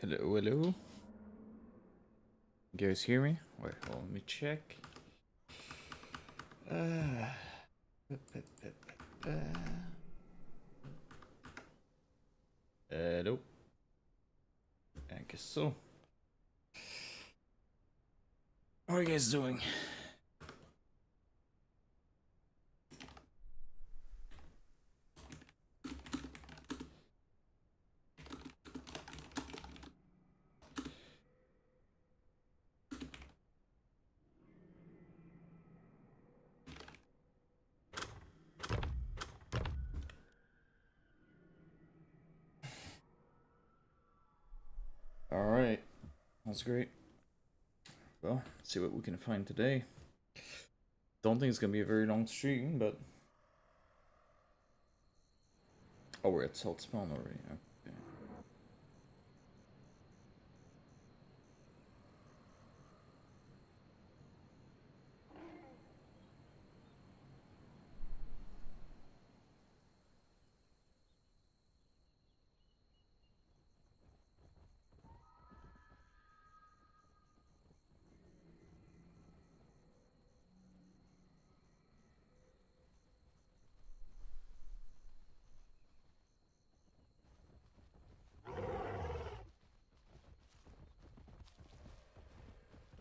Hello, hello. You guys hear me? Wait, hold on, let me check. Hello. I guess so. How are you guys doing? Alright, that's great. Well, let's see what we can find today. Don't think it's gonna be a very long stream, but... Oh, we're at Salt Spawn already. Okay.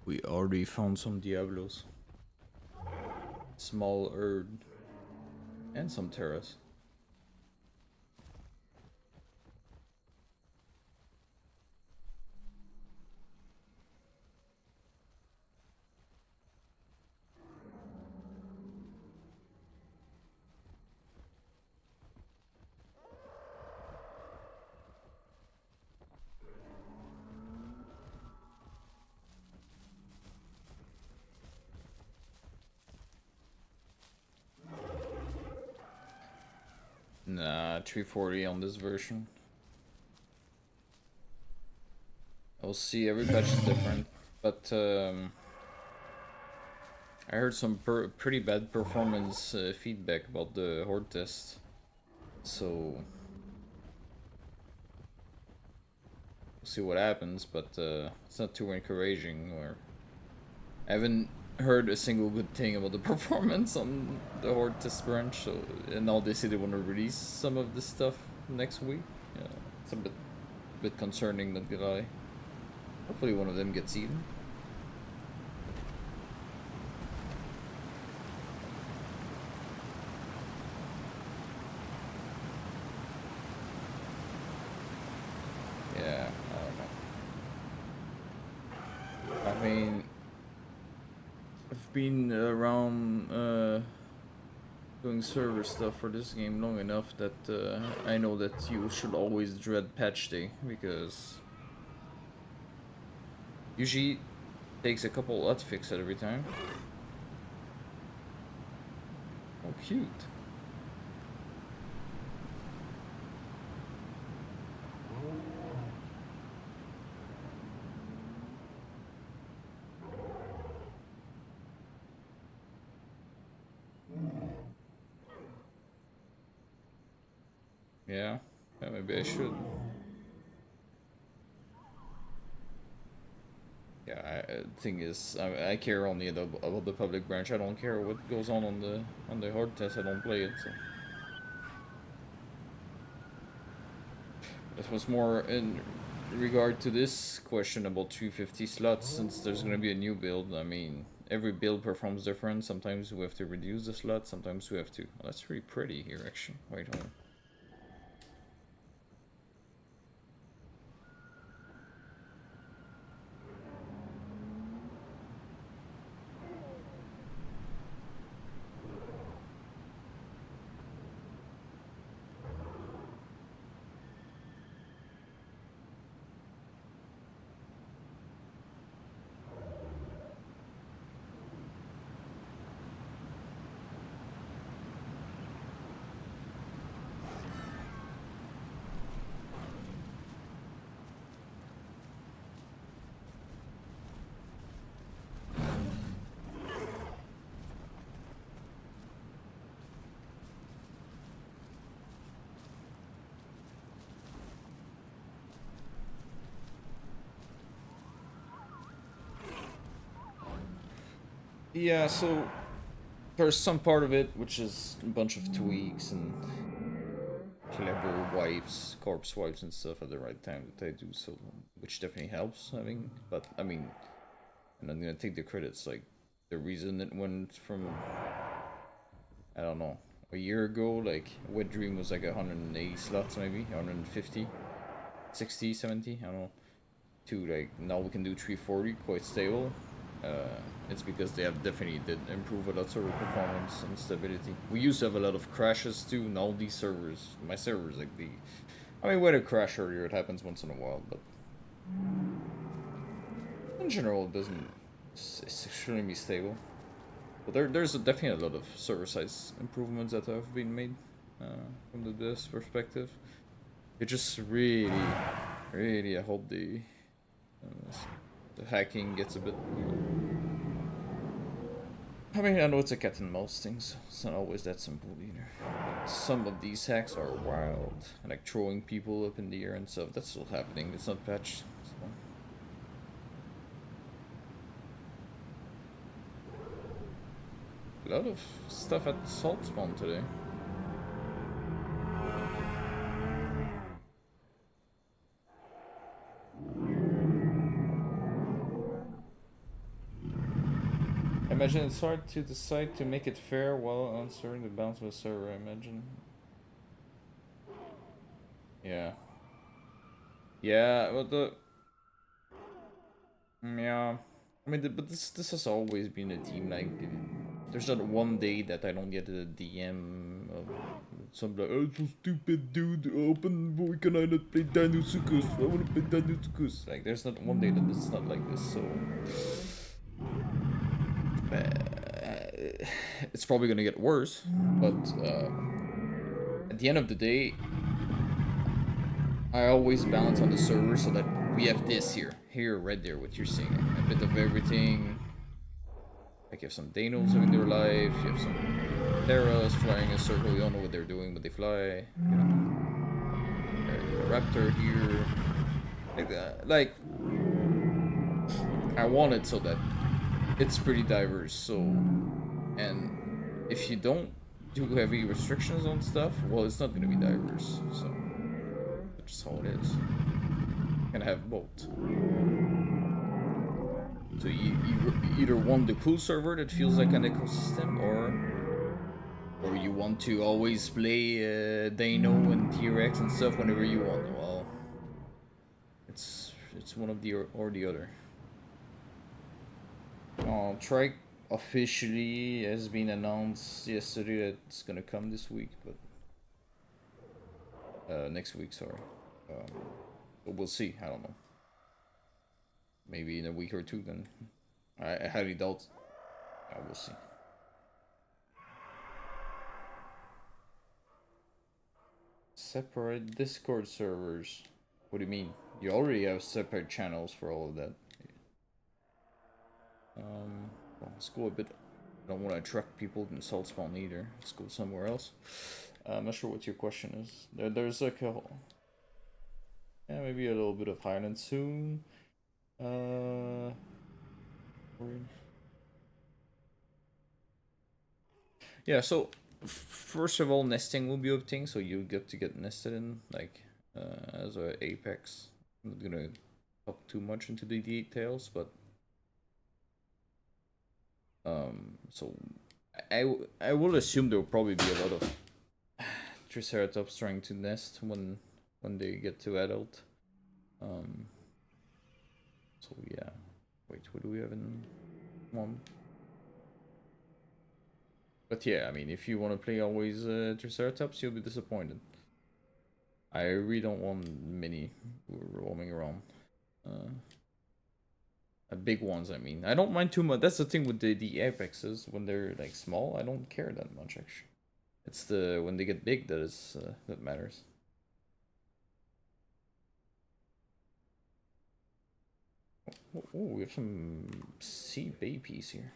We already found some Diablos. Small Erd. And some Terras. Nah, 340 on this version. We'll see, every patch is different, but I heard some pretty bad performance feedback about the Horde test, so we'll see what happens, but it's not too encouraging. Or I haven't heard a single good thing about the performance on the Horde test branch, so, and now they say they want to release some of this stuff next week. Yeah, it's a bit concerning, not gonna lie. Hopefully one of them gets eaten. Yeah, I don't know. I mean, I've been around doing server stuff for this game long enough that I know that you should always dread patch day, because usually takes a couple hotfixes every time. Oh, cute. Yeah, maybe I should. Yeah, thing is, I care only about the public branch. I don't care what goes on the hard test. I don't play it. So. It was more in regard to this question about 350 slots, since there's gonna be a new build. I mean, every build performs different. Sometimes we have to reduce the slots. Sometimes we have to. Oh, that's pretty pretty here, actually. Wait, hold on. Yeah, so there's some part of it which is a bunch of tweaks and clever wipes, corpse wipes and stuff at the right time that I do, so which definitely helps having. But I mean, and I'm gonna take the credits. Like the reason it went from I don't know a year ago, like Wet Dream was like 180 slots maybe 150, 60, 70, I don't know, to like now we can do 340 quite stable. It's because they have definitely did improve a lot sort of performance and stability. We used to have a lot of crashes too. Now these servers, my servers, like I mean, we had a crash earlier. It happens once in a while, but in general, it doesn't. It's extremely stable. But there's definitely a lot of server size improvements that have been made from the devs perspective. It just really, really, I hope the hacking gets a bit. I mean, I know it's a cat and mouse thing, so it's not always that simple either. But some of these hacks are wild, like throwing people up in the air and stuff. That's still happening. It's not patched. So. A lot of stuff at Salt Spawn today. I imagine it's hard to decide to make it fair while answering the bounce of a server, I imagine. Yeah. Yeah, but yeah. I mean, but this has always been a team, like, there's not one day that I don't get a DM of some like, oh, so stupid, dude, open, why can I not play Dinosuchus? I wanna play Dinosuchus. Like, there's not one day that it's not like this, so... it's probably gonna get worse, but at the end of the day, I always balance on the server so that we have this here, right there, what you're seeing, a bit of everything. Like you have some Danos living their life, you have some Terras flying in a circle, you don't know what they're doing, but they fly. You know, a Raptor here, like that. Like, I want it so that it's pretty diverse, so, and if you don't do heavy restrictions on stuff, well, it's not gonna be diverse, so that's just how it is. You're gonna have both. So you either want the cool server that feels like an ecosystem, or you want to always play Dano and T-Rex and stuff whenever you want. Well, it's one of the or the other. Trike officially has been announced yesterday that it's gonna come this week, but next week, sorry. But we'll see. I don't know. Maybe in a week or two. Then I highly doubt. I will see. Separate Discord servers. What do you mean? You already have separate channels for all of that. Well, let's go a bit. I don't want to attract people in Salt Spawn either. Let's go somewhere else. I'm not sure what your question is. There's like a... Yeah, maybe a little bit of Highland soon. Yeah, so first of all, nesting will be a thing, so you get to get nested in, like, as a Apex. I'm not gonna talk too much into the details, but so I will assume there will probably be a lot of Triceratops trying to nest when they get to adult. So yeah. Wait, what do we have in one? But yeah, I mean, if you want to play always Triceratops, you'll be disappointed. I really don't want many roaming around. Big ones, I mean. I don't mind too much. That's the thing with the apexes. When they're like small, I don't care that much actually. It's the when they get big that is that matters. Oh, we have some sea babies here.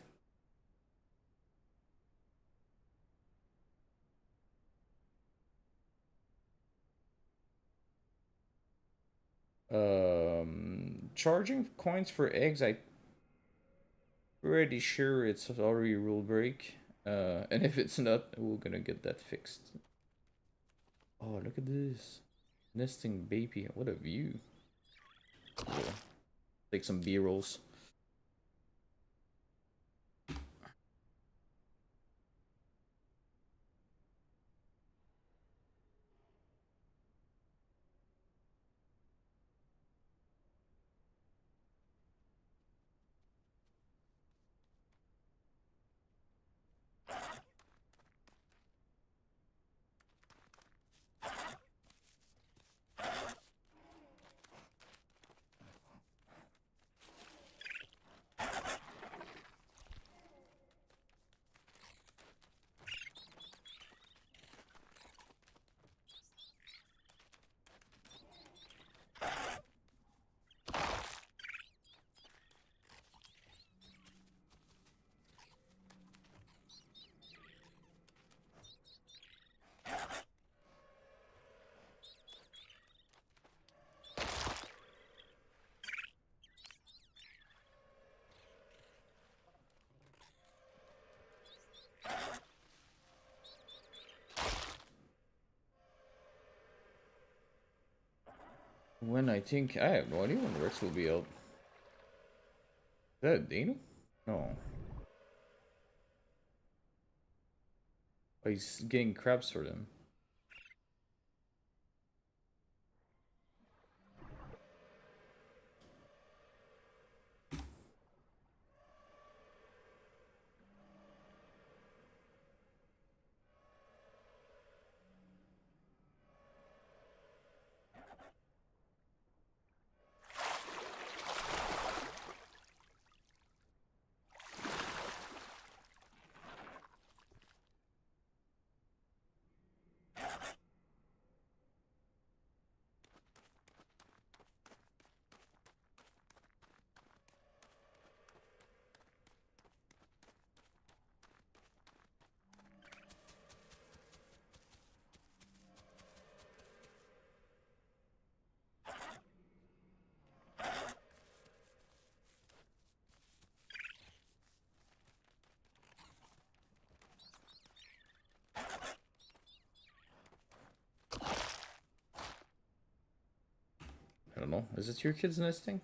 Charging coins for eggs. Pretty sure it's already a rule break. And if it's not, we're gonna get that fixed. Oh, look at this. Nesting baby. What a view. Cool. Take some B-rolls. When I think I have no idea when the Rex will be out. Is that a Dano? No. Oh, he's getting crabs for them. I don't know. Is it your kids nesting?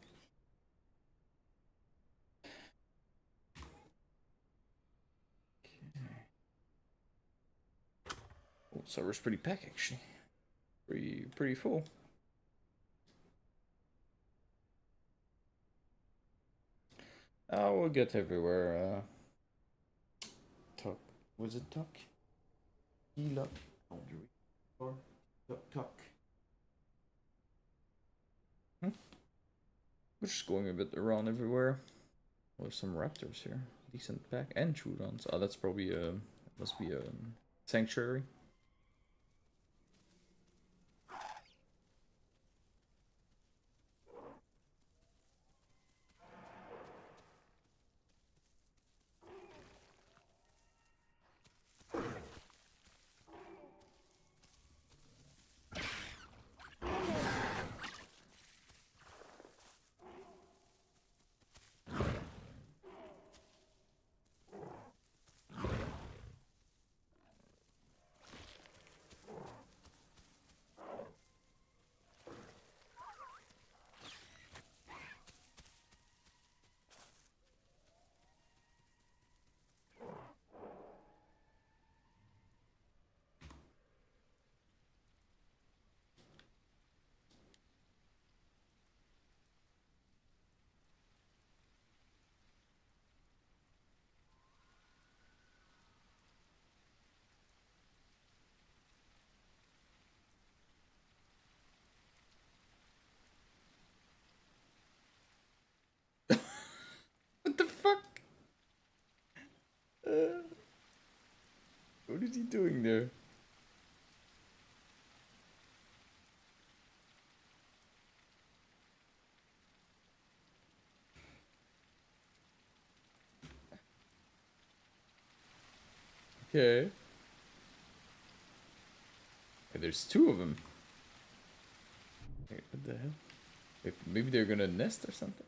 Oh, server's pretty packed actually. Pretty full. Oh, we'll get everywhere. Tuck. Was it Tuck? Heal up. Or Tuck. We're just going a bit around everywhere. There's some raptors here. Decent pack. And Chudons. Oh, that's probably must be a sanctuary. What the fuck? What is he doing there? Okay. Hey, there's two of them. Hey, what the hell? Maybe they're gonna nest or something?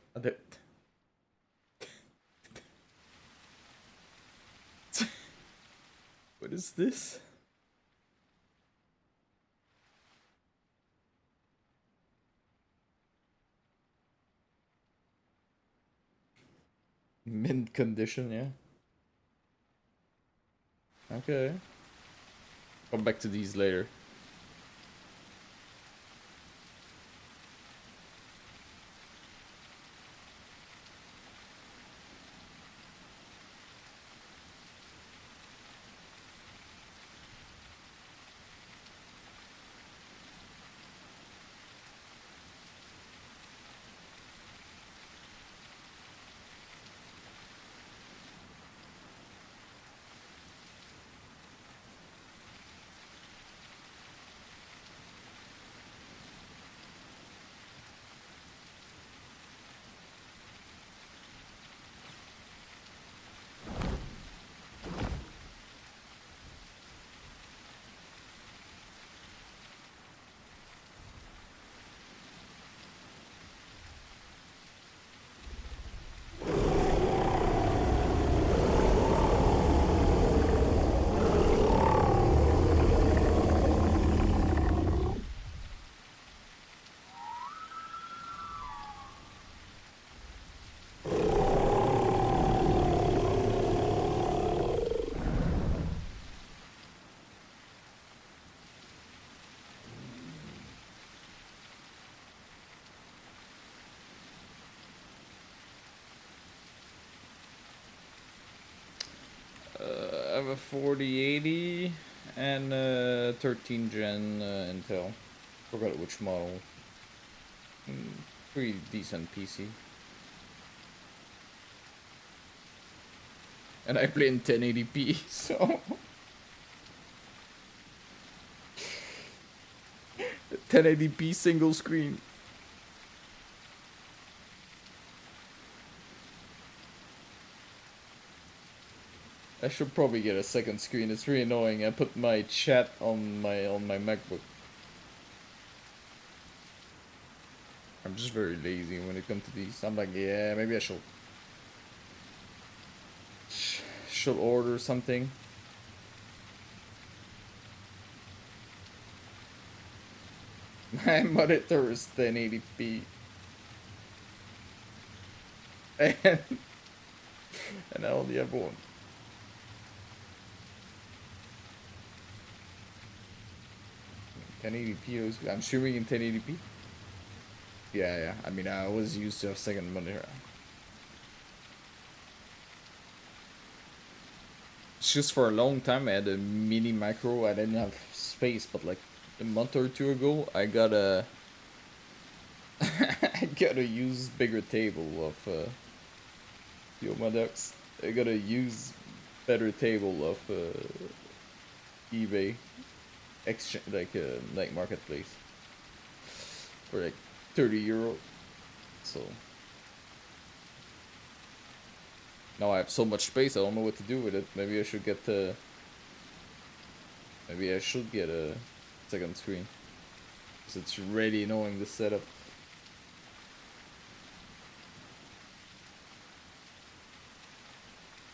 is this? Mint condition, yeah. Okay. Come back to these later. I have a 4080 and 13 gen Intel. Forgot which model. Pretty decent PC. And I play in 1080p, so 1080p single screen. I should probably get a second screen. It's really annoying. I put my chat on my MacBook. I'm just very lazy when it comes to these. I'm like, yeah, maybe I should order something. My monitor is 1080p. And I only have one. I'm streaming in 1080p. Yeah. I mean, I was used to a second monitor. It's just for a long time I had a mini micro. I didn't have space, but like a month or two ago, I got a I got a used bigger table of yo my ducks. I got a used better table of eBay exchange like marketplace for like 30 euro. So now I have so much space, I don't know what to do with it. Maybe I should get a second screen, because it's really annoying, the setup.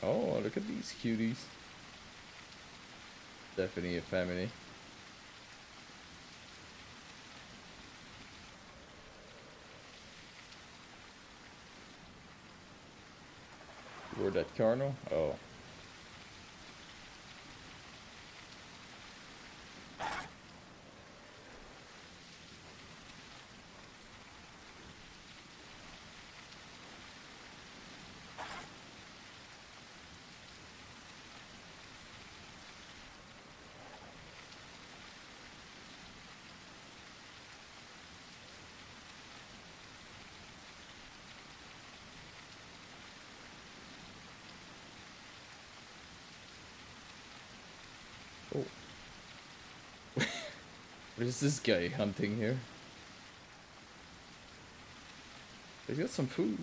Oh, look at these cuties. Definitely a family. Where'd that Carno? Oh. Oh. What is this guy hunting here? He's got some food.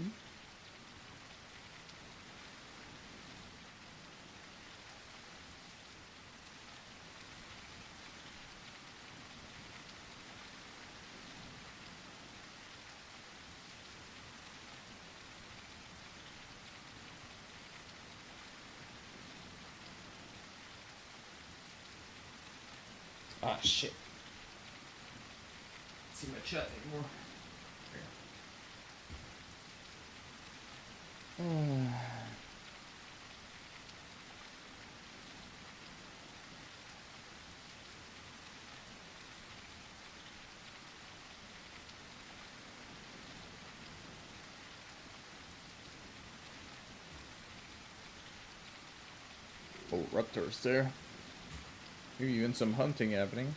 Ah, shit. Can't see my chat anymore. Oh, raptors there. Maybe even some hunting happening.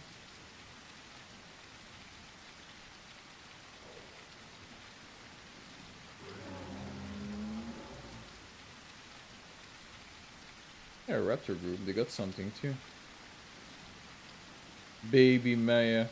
Yeah, raptor group, they got something too. Baby Maya.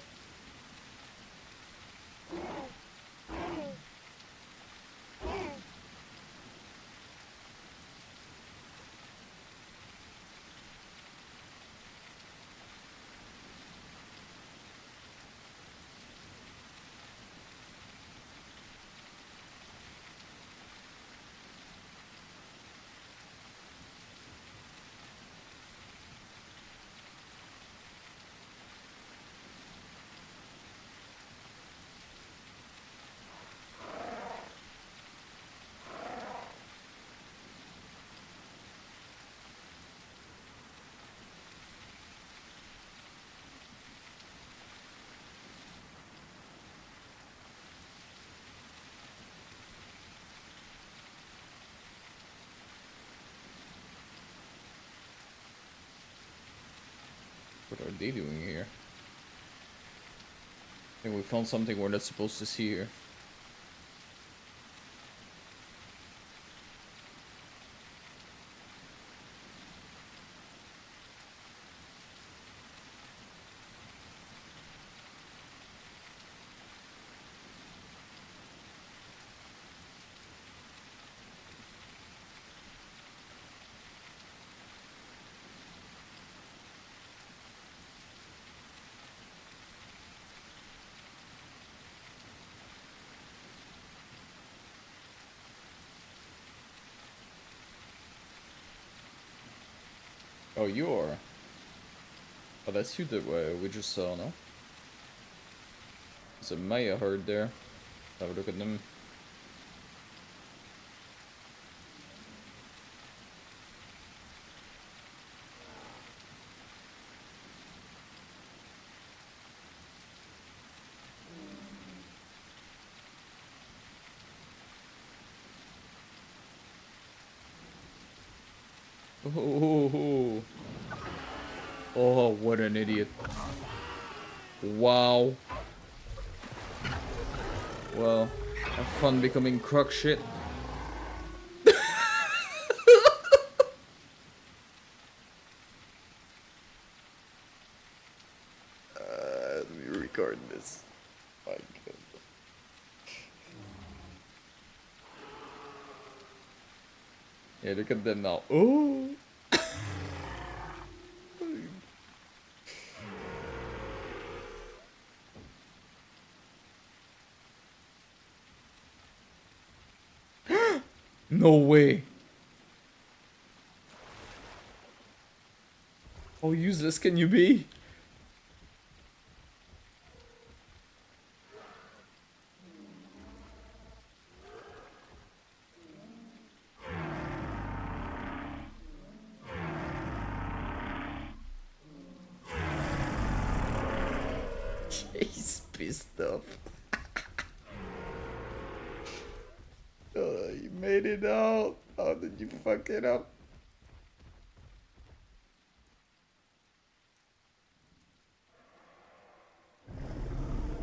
What are they doing here? I think we found something we're not supposed to see here. Oh, you are. Oh, that's you that we just saw, no? There's a Maya herd there. Have a look at them. Oh, oh, what an idiot. Wow. Well, have fun becoming croc shit. Let me record this. My God. Yeah, look at them now. Oh! No way. How useless can you be? He's pissed off. Oh, you made it out. How did you fuck it up?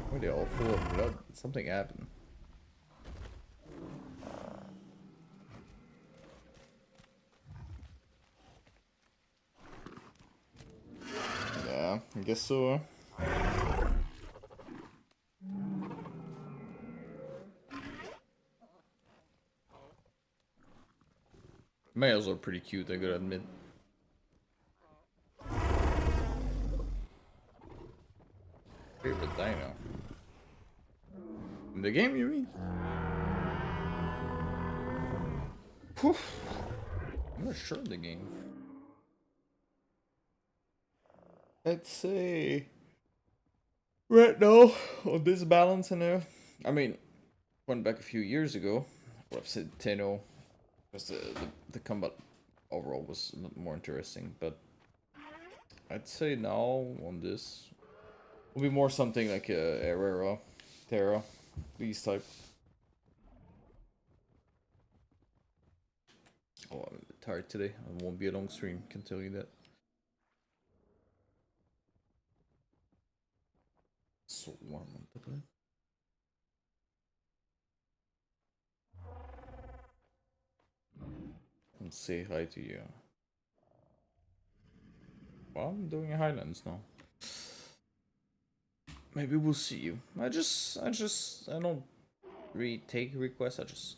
Why are they all full of blood? Something happened. Yeah, I guess so. Males are pretty cute, I gotta admit. Favorite dino. In the game, you mean? Poof. I'm not sure of the game. Let's say right now on this balance and I mean, went back a few years ago, where I've said Tenno, because the combat overall was a lot more interesting, but I'd say now on this will be more something like Herrera, Terra, these type. Oh, I'm a bit tired today. It won't be a long stream, can tell you that. So warm on the bed. And say hi to you. Well, I'm doing Highlands now. Maybe we'll see you. I don't really take requests. I just.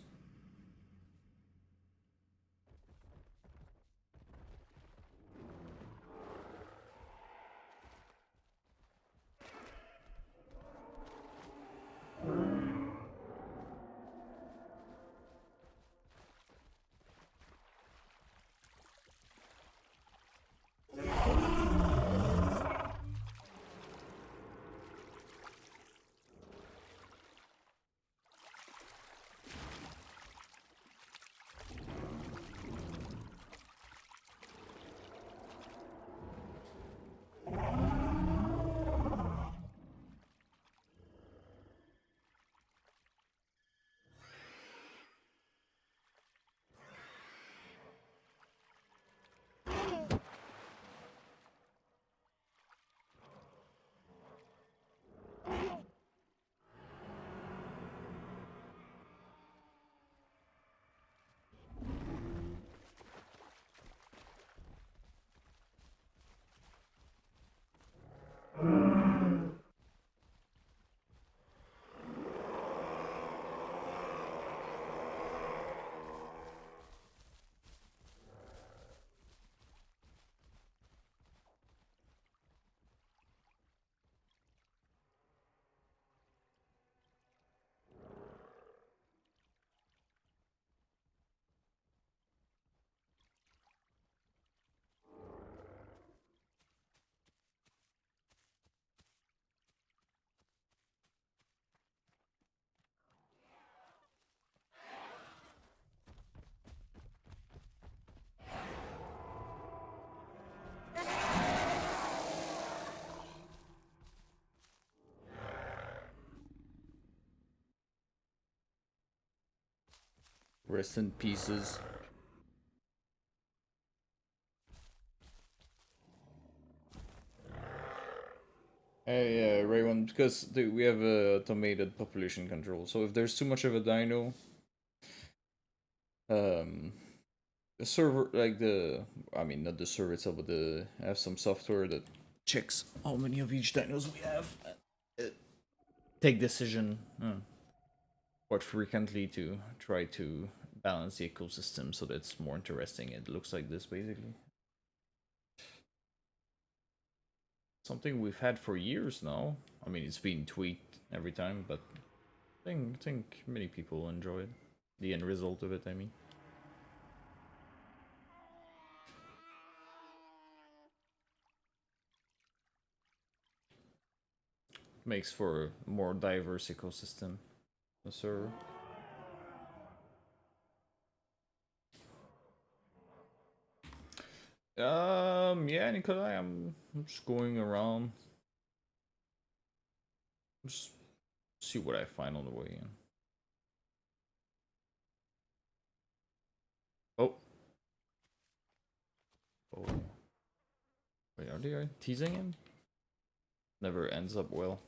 Rest in pieces. Hey, Raywan, because we have automated population control. So if there's too much of a dino, the server, like I mean, not the server itself, but have some software that checks how many of each dinos we have. Take decision quite frequently to try to balance the ecosystem so that it's more interesting. It looks like this basically. Something we've had for years now. I mean, it's been tweaked every time, but I think many people enjoy it. The end result of it, I mean. Makes for a more diverse ecosystem. The server. Yeah, Nikolai, I'm just going around. Just see what I find on the way in. Oh. Oh. Wait, are they teasing him? Never ends up well.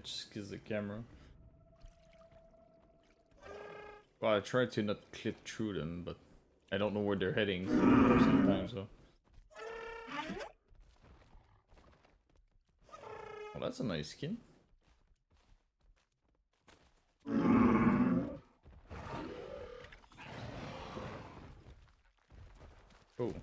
just because the camera. Well, I try to not clip through them, but I don't know where they're heading sometimes, so. Well, that's a nice skin. Oh.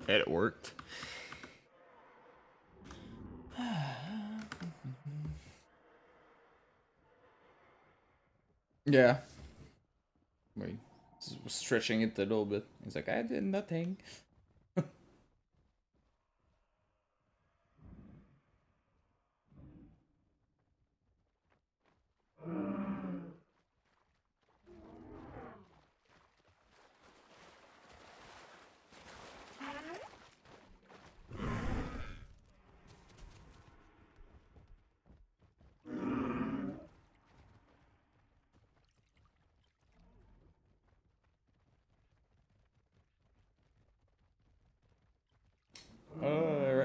It worked. Yeah. Wait. Stretching it a little bit. He's like, I did nothing.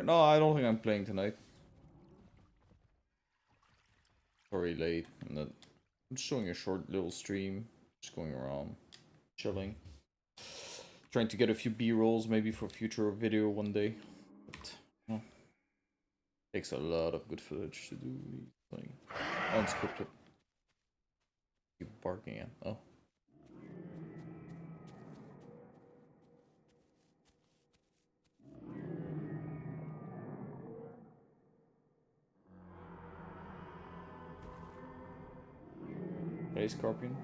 No, I don't think I'm playing tonight. Very late. I'm just showing a short little stream. Just going around, chilling. Trying to get a few B-rolls maybe for future video one day. But, well, takes a lot of good footage to do these things. Unscripted. Keep barking at. Oh. Hey, Scorpion.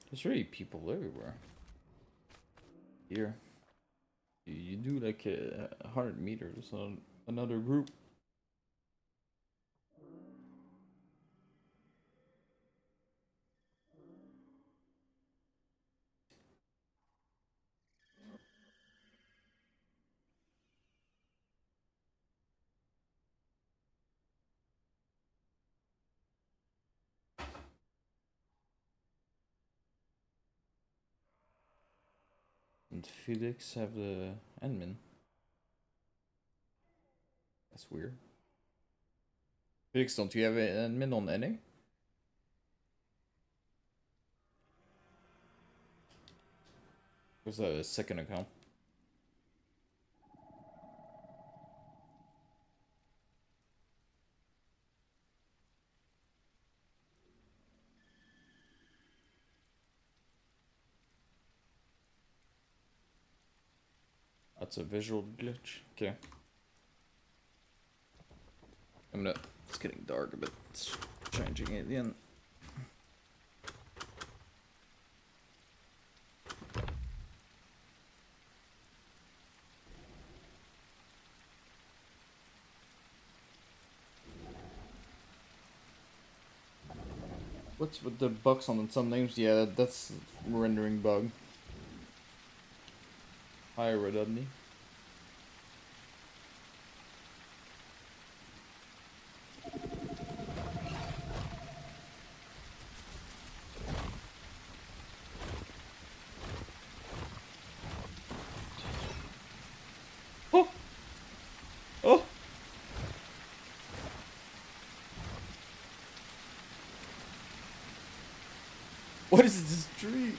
There's really people everywhere. Here. You do like 100 meters on another group. And Felix have the admin. That's weird. Felix, don't you have an admin on NA? What's a second account? That's a visual glitch. Okay. It's getting dark a bit. It's changing at the end. What's with the bugs on some names? Yeah, that's rendering bug. Hi, Redudney. Oh! Oh! What is this tree?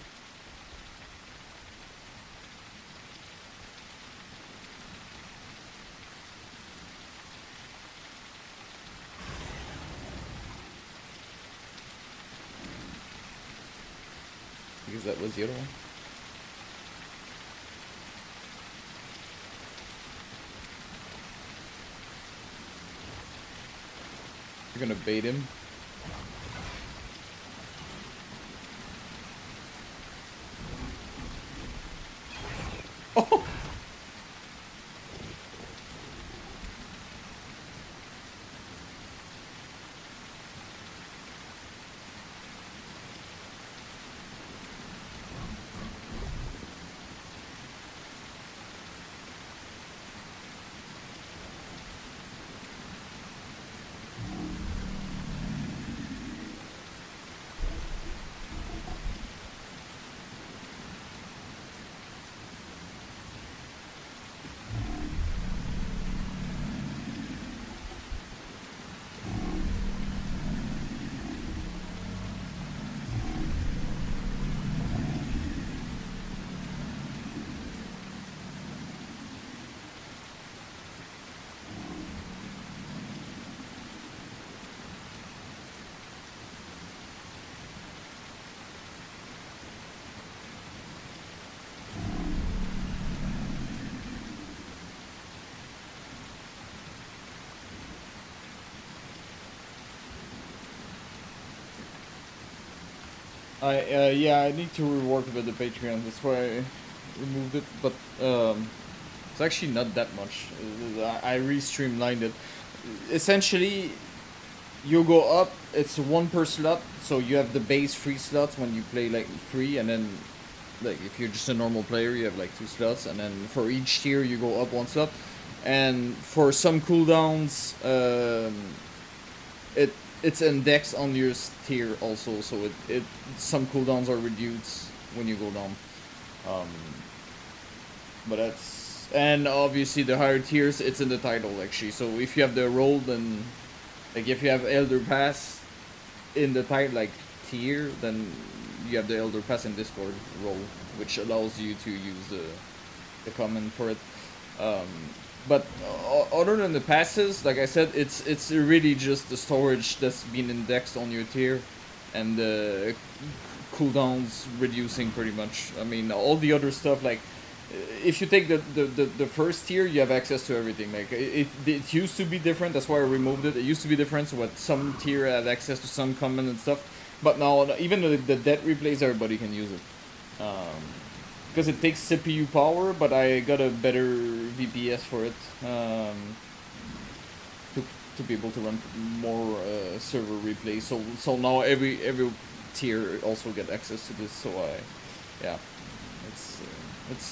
Because that was the other one. You're gonna bait him. Oh! Yeah, I need to rework a bit the Patreon. That's why I removed it, but it's actually not that much. I re-streamlined it. Essentially, you go up. It's one per slot, so you have the base 3 slots when you play like 3, and then like if you're just a normal player, you have like 2 slots, and then for each tier you go up 1 slot. And for some cooldowns, it's indexed on your tier also, so some cooldowns are reduced when you go down. But that's, and obviously the higher tiers, it's in the title actually. So if you have the role, then like if you have Elder Pass in the title like tier, then you have the Elder Pass in Discord role, which allows you to use the common for it. But other than the passes, like I said, it's really just the storage that's been indexed on your tier, and the cooldowns reducing pretty much. I mean, all the other stuff, like if you take the first tier, you have access to everything. Like it used to be different. That's why I removed it. It used to be different, so what some tier had access to some common and stuff. But now even the debt replays, everybody can use it. Because it takes CPU power, but I got a better VPS for it to be able to run more server replays. So now every tier also get access to this. So it's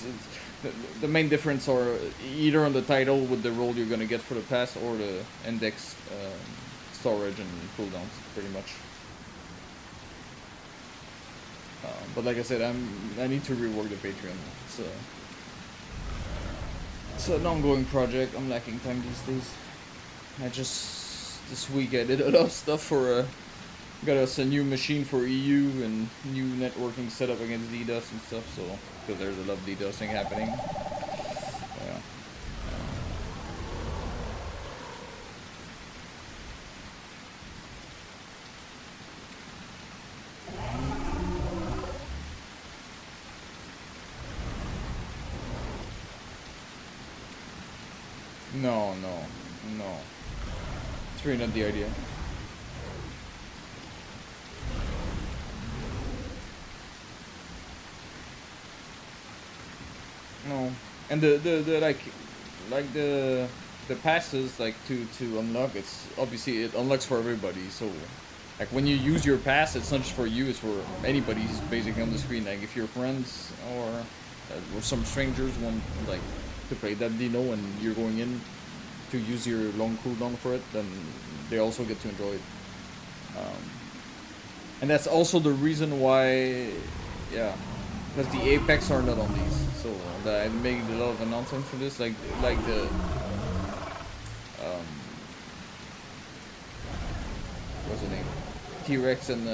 the main difference are either on the title with the role you're gonna get for the pass, or the indexed storage and cooldowns, pretty much. But like I said, I need to rework the Patreon. It's an ongoing project. I'm lacking time these days. This week I did a lot of stuff for got us a new machine for EU and new networking setup against DDoS and stuff. So because there's a lot of DDoSing happening. Yeah. No, no, no. It's really not the idea. No, and the like the passes like to unlock. It's obviously it unlocks for everybody. So like when you use your pass, it's not just for you. It's for anybody who's basically on the screen. Like if your friends or some strangers want like to play that Dino and you're going in to use your long cooldown for it, then they also get to enjoy it. And that's also the reason why, yeah, because the Apex are not on these. So I made a lot of announcements for this, like the what's the name? T-Rex and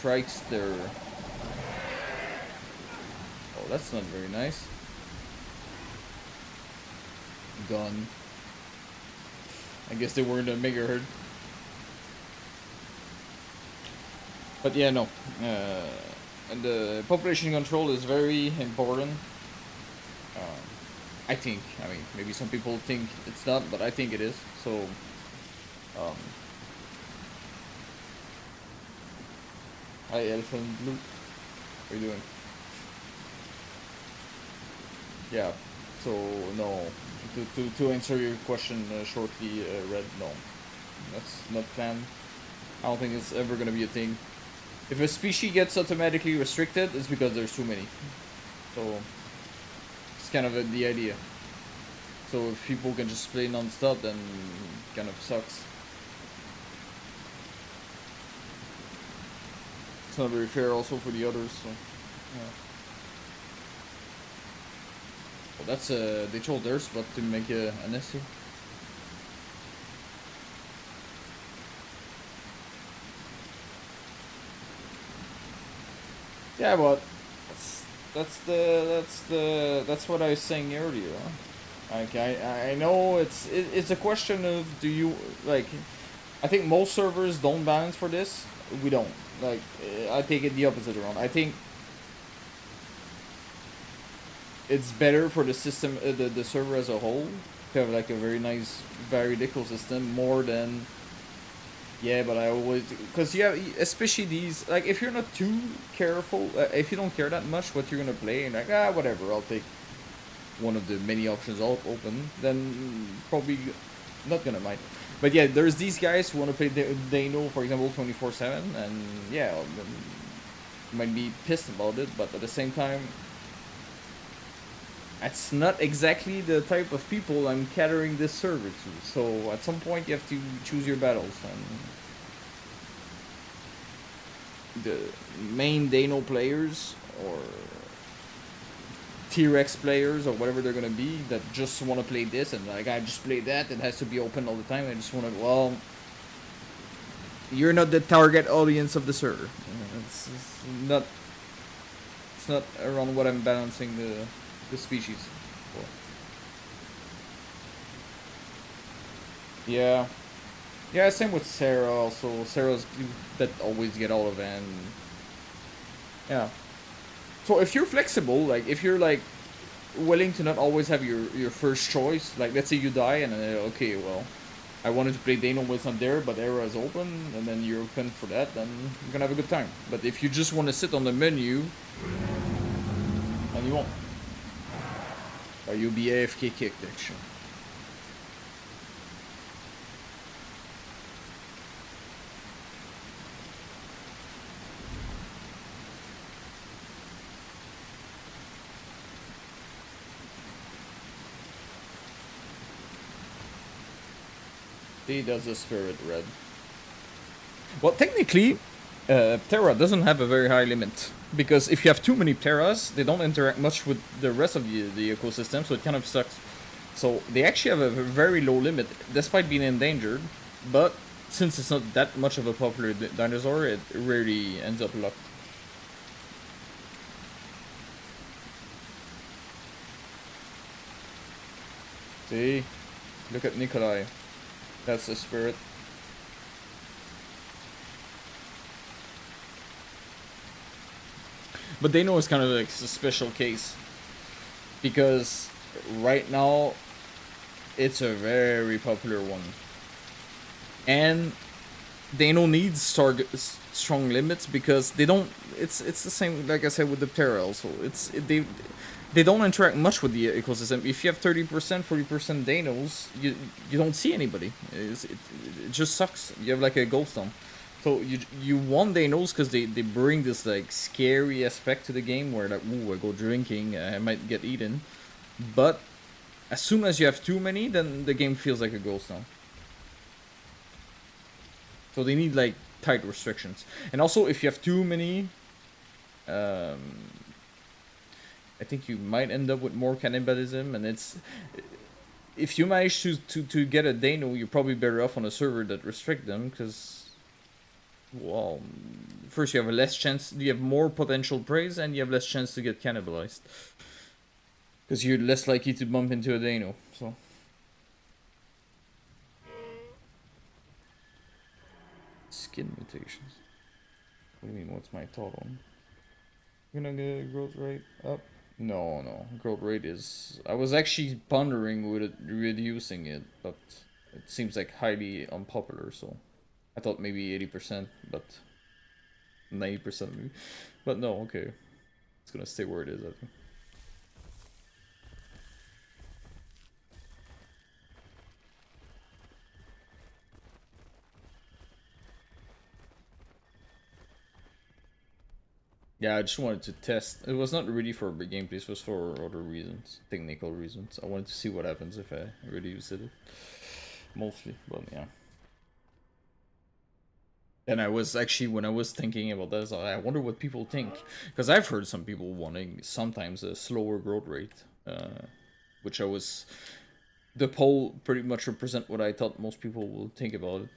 Trikes. They're that's not very nice. Gun. I guess they were in a megahertz. But yeah, no. And the population control is very important. I think. I mean, maybe some people think it's not, but I think it is. So, hi, Elephant Blue. What are you doing? Yeah. So no. To answer your question shortly, Red. No, that's not planned. I don't think it's ever gonna be a thing. If a species gets automatically restricted, it's because there's too many. So it's kind of the idea. So if people can just play non-stop, then it kind of sucks. It's not very fair also for the others. So yeah. Well, that's they told their spot to make an essay. Yeah, but that's what I was saying earlier. Huh? Like I know it's a question of do you like. I think most servers don't balance for this. We don't. Like I take it the opposite around. I think it's better for the system, the server as a whole, to have like a very nice varied ecosystem more than. Yeah, but I always, because you have, especially these, like if you're not too careful, if you don't care that much what you're gonna play, and like whatever, I'll take one of the many options open, then probably not gonna mind. But yeah, there's these guys who want to play Dano, for example, 24/7, and yeah, might be pissed about it, but at the same time, that's not exactly the type of people I'm catering this server to. So at some point you have to choose your battles, and the main Dano players or T-Rex players or whatever they're gonna be that just want to play this and like I just play that, it has to be open all the time. I just want to, well, you're not the target audience of the server. It's not around what I'm balancing the species for. Yeah, same with Sarah. Also, Sarah's that always get all of it. And yeah, so if you're flexible, like if you're like willing to not always have your first choice, like let's say you die and then okay, well, I wanted to play Dano, but it's not there, but Era is open, and then you're open for that, then you're gonna have a good time. But if you just want to sit on the menu, then you won't. Or you'll be AFK kicked, actually. He does the spirit red. Well, technically, Terra doesn't have a very high limit. Because if you have too many Terras, they don't interact much with the rest of the ecosystem, so it kind of sucks. So they actually have a very low limit, despite being endangered. But since it's not that much of a popular dinosaur, it rarely ends up locked. See? Look at Nikolai. That's the spirit. But they know it's kind of like a special case. Because right now, It's a very popular one. And they don't need strong limits because they don't. It's the same like I said with the Terra also. They don't interact much with the ecosystem. If you have 30%, 40% Danos, you don't see anybody. It just sucks. You have like a ghost town. So you want Danos because they bring this like scary aspect to the game where like, ooh, I go drinking, I might get eaten. But as soon as you have too many, then the game feels like a ghost town. So they need like tight restrictions. And also, if you have too many, I think you might end up with more cannibalism. And it's if you manage to get a Dano, you're probably better off on a server that restrict them because, well, first you have a less chance, you have more potential praise, and you have less chance to get cannibalized because you're less likely to bump into a Dano. So. Skin mutations. What do you mean, what's my thought on? Gonna get growth rate up? No, no. Growth rate is... I was actually pondering with reducing it, but it seems like highly unpopular, so... I thought maybe 80%, but... 90% maybe. But no, okay. It's gonna stay where it is, I think. Yeah, I just wanted to test. It was not really for big gameplay, it was for other reasons. Technical reasons. I wanted to see what happens if I reduced it. Mostly, but yeah. And I was actually, when I was thinking about this, I wonder what people think. Because I've heard some people wanting sometimes a slower growth rate. Which I was... The poll pretty much represent what I thought most people will think about it.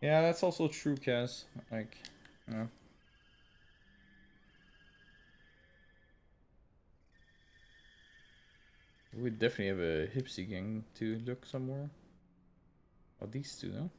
Yeah, that's also true, Kaz. Like, yeah. We definitely have a hipsy gang to look somewhere. Oh, these two, no?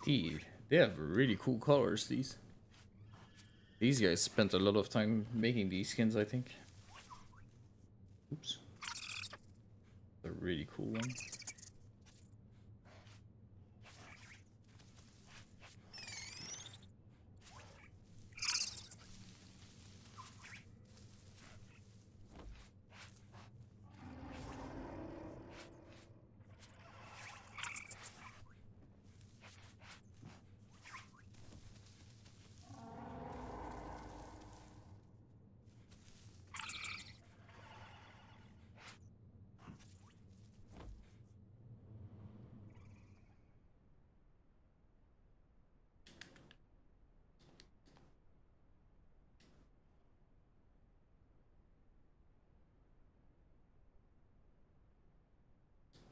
Dude, they have really cool colors, these. These guys spent a lot of time making these skins, I think. Oops. A really cool one.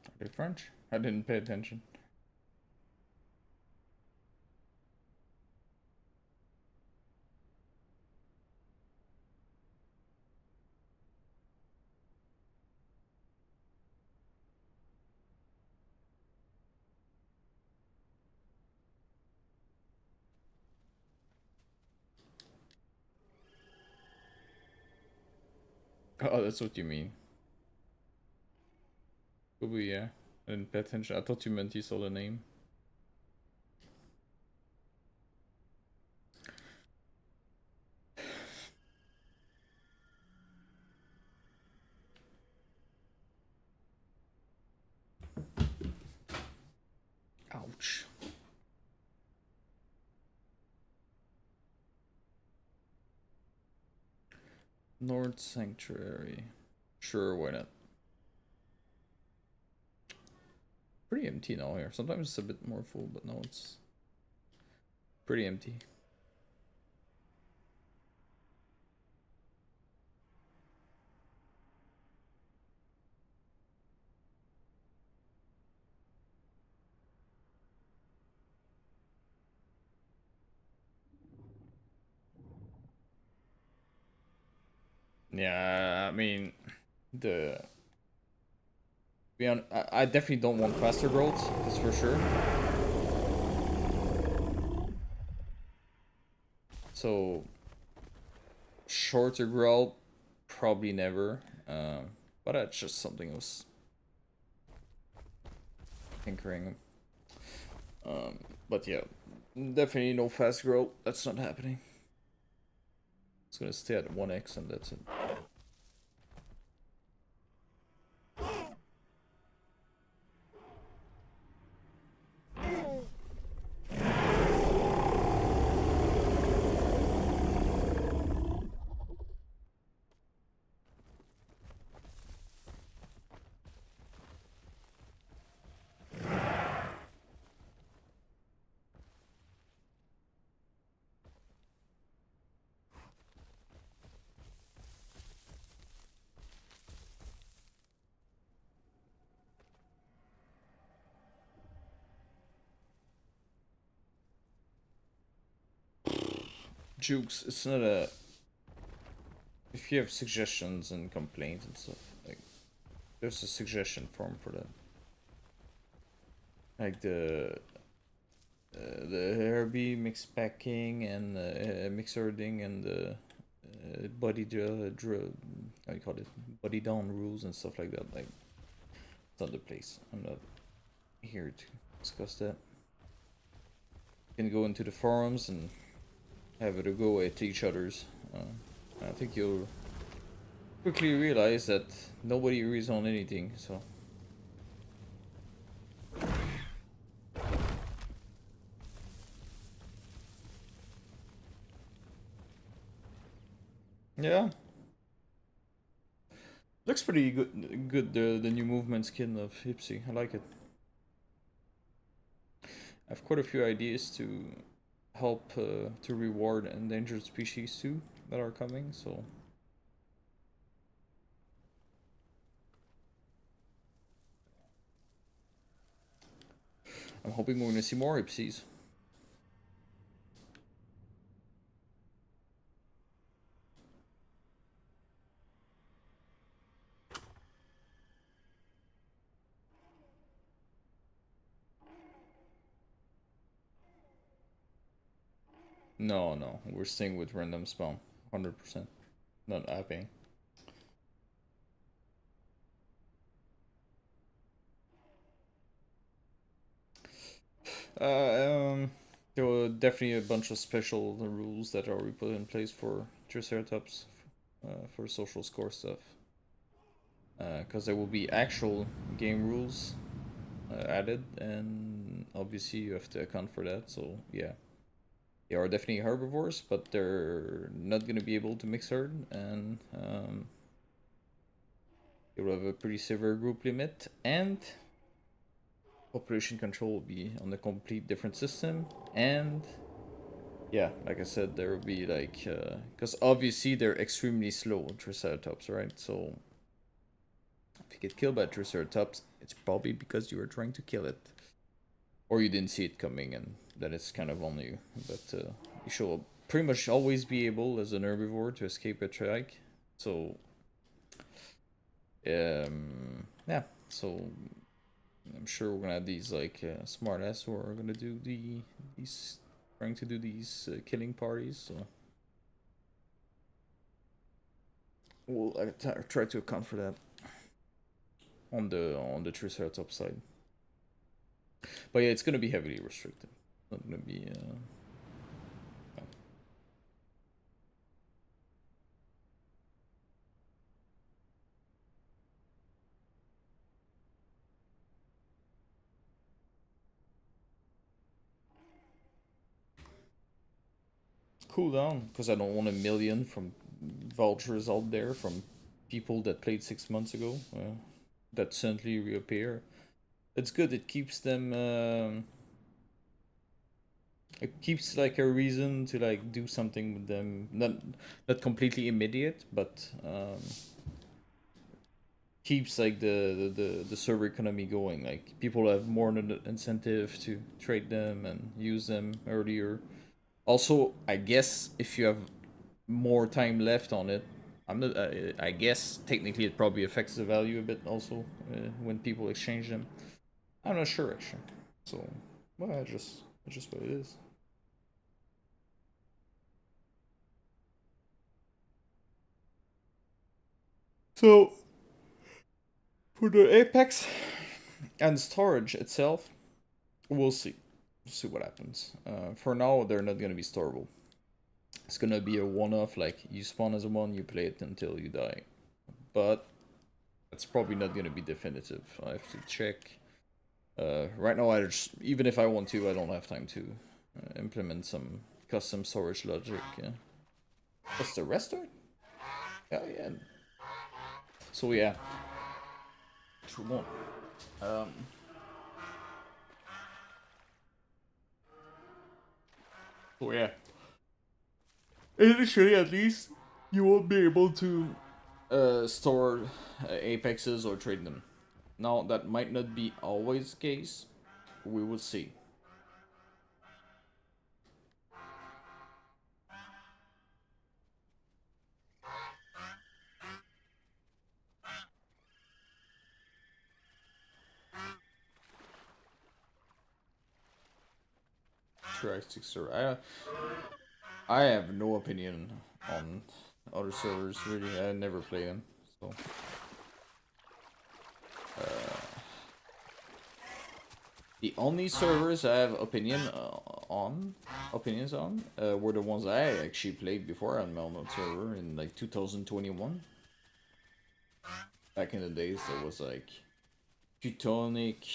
Are they French? I didn't pay attention. Oh, that's what you mean. Probably, yeah. I didn't pay attention. I thought you meant you saw the name. Ouch. North Sanctuary. Sure, why not? Pretty empty now here. Sometimes it's a bit more full, but now it's pretty empty. Yeah, I mean, the I definitely don't want faster growth, that's for sure. So shorter growth, probably never. But that's just something I was tinkering. But yeah, definitely no fast growth. That's not happening. It's gonna stay at 1x and that's it. Jukes, it's not a... If you have suggestions and complaints and stuff, like, there's a suggestion form for that. Like the Herbie mix packing and mix herding and the body drill, how you call it, body down rules and stuff like that. Like, it's not the place. I'm not here to discuss that. You can go into the forums and have it a go at each other's. I think you'll quickly realize that nobody agrees on anything, so. Yeah. Looks pretty good, the new movement skin of Ipsy. I like it. I have quite a few ideas to help to reward endangered species too that are coming, so. I'm hoping we're gonna see more Ipsies. No, no, we're staying with random spawn, 100%. Not apping. There were definitely a bunch of special rules that are put in place for Triceratops for social score stuff. Because there will be actual game rules added, and obviously you have to account for that. So yeah, they are definitely herbivores, but they're not gonna be able to mix herd, and they will have a pretty severe group limit, and population control will be on a complete different system, and yeah, like I said, there will be like because obviously they're extremely slow Triceratops, right? So if you get killed by Triceratops, it's probably because you were trying to kill it, or you didn't see it coming, and then it's kind of on you. But you should pretty much always be able, as an herbivore, to escape a trike. So yeah, so I'm sure we're gonna have these like smartass who are gonna do these trying to do these killing parties. So we'll try to account for that on the Triceratops side. But yeah, it's gonna be heavily restricted. Not gonna be. Cool down, because I don't want a million from vultures out there from people that played 6 months ago that suddenly reappear. It's good. It keeps them. It keeps like a reason to like do something with them. Not completely immediate, but keeps like the server economy going. Like people have more incentive to trade them and use them earlier. Also, I guess if you have more time left on it, I'm not. I guess technically it probably affects the value a bit also when people exchange them. I'm not sure actually. So, well, it's just what it is. So, for the Apex and storage itself, we'll see. We'll see what happens. For now, they're not gonna be storable. It's gonna be a one-off. Like you spawn as a one, you play it until you die. But it's probably not gonna be definitive. I have to check. Right now, even if I want to, I don't have time to implement some custom storage logic. Yeah. What's the restart? Hell yeah. So yeah, true one. Um, so yeah, initially at least, you won't be able to store apexes or trade them. Now that might not be always the case. We will see. I have no opinion on other servers. Really, I never play them. So the only servers I have opinions on were the ones I actually played before on Melnode server in like 2021. Back in the days, there was like Teutonic.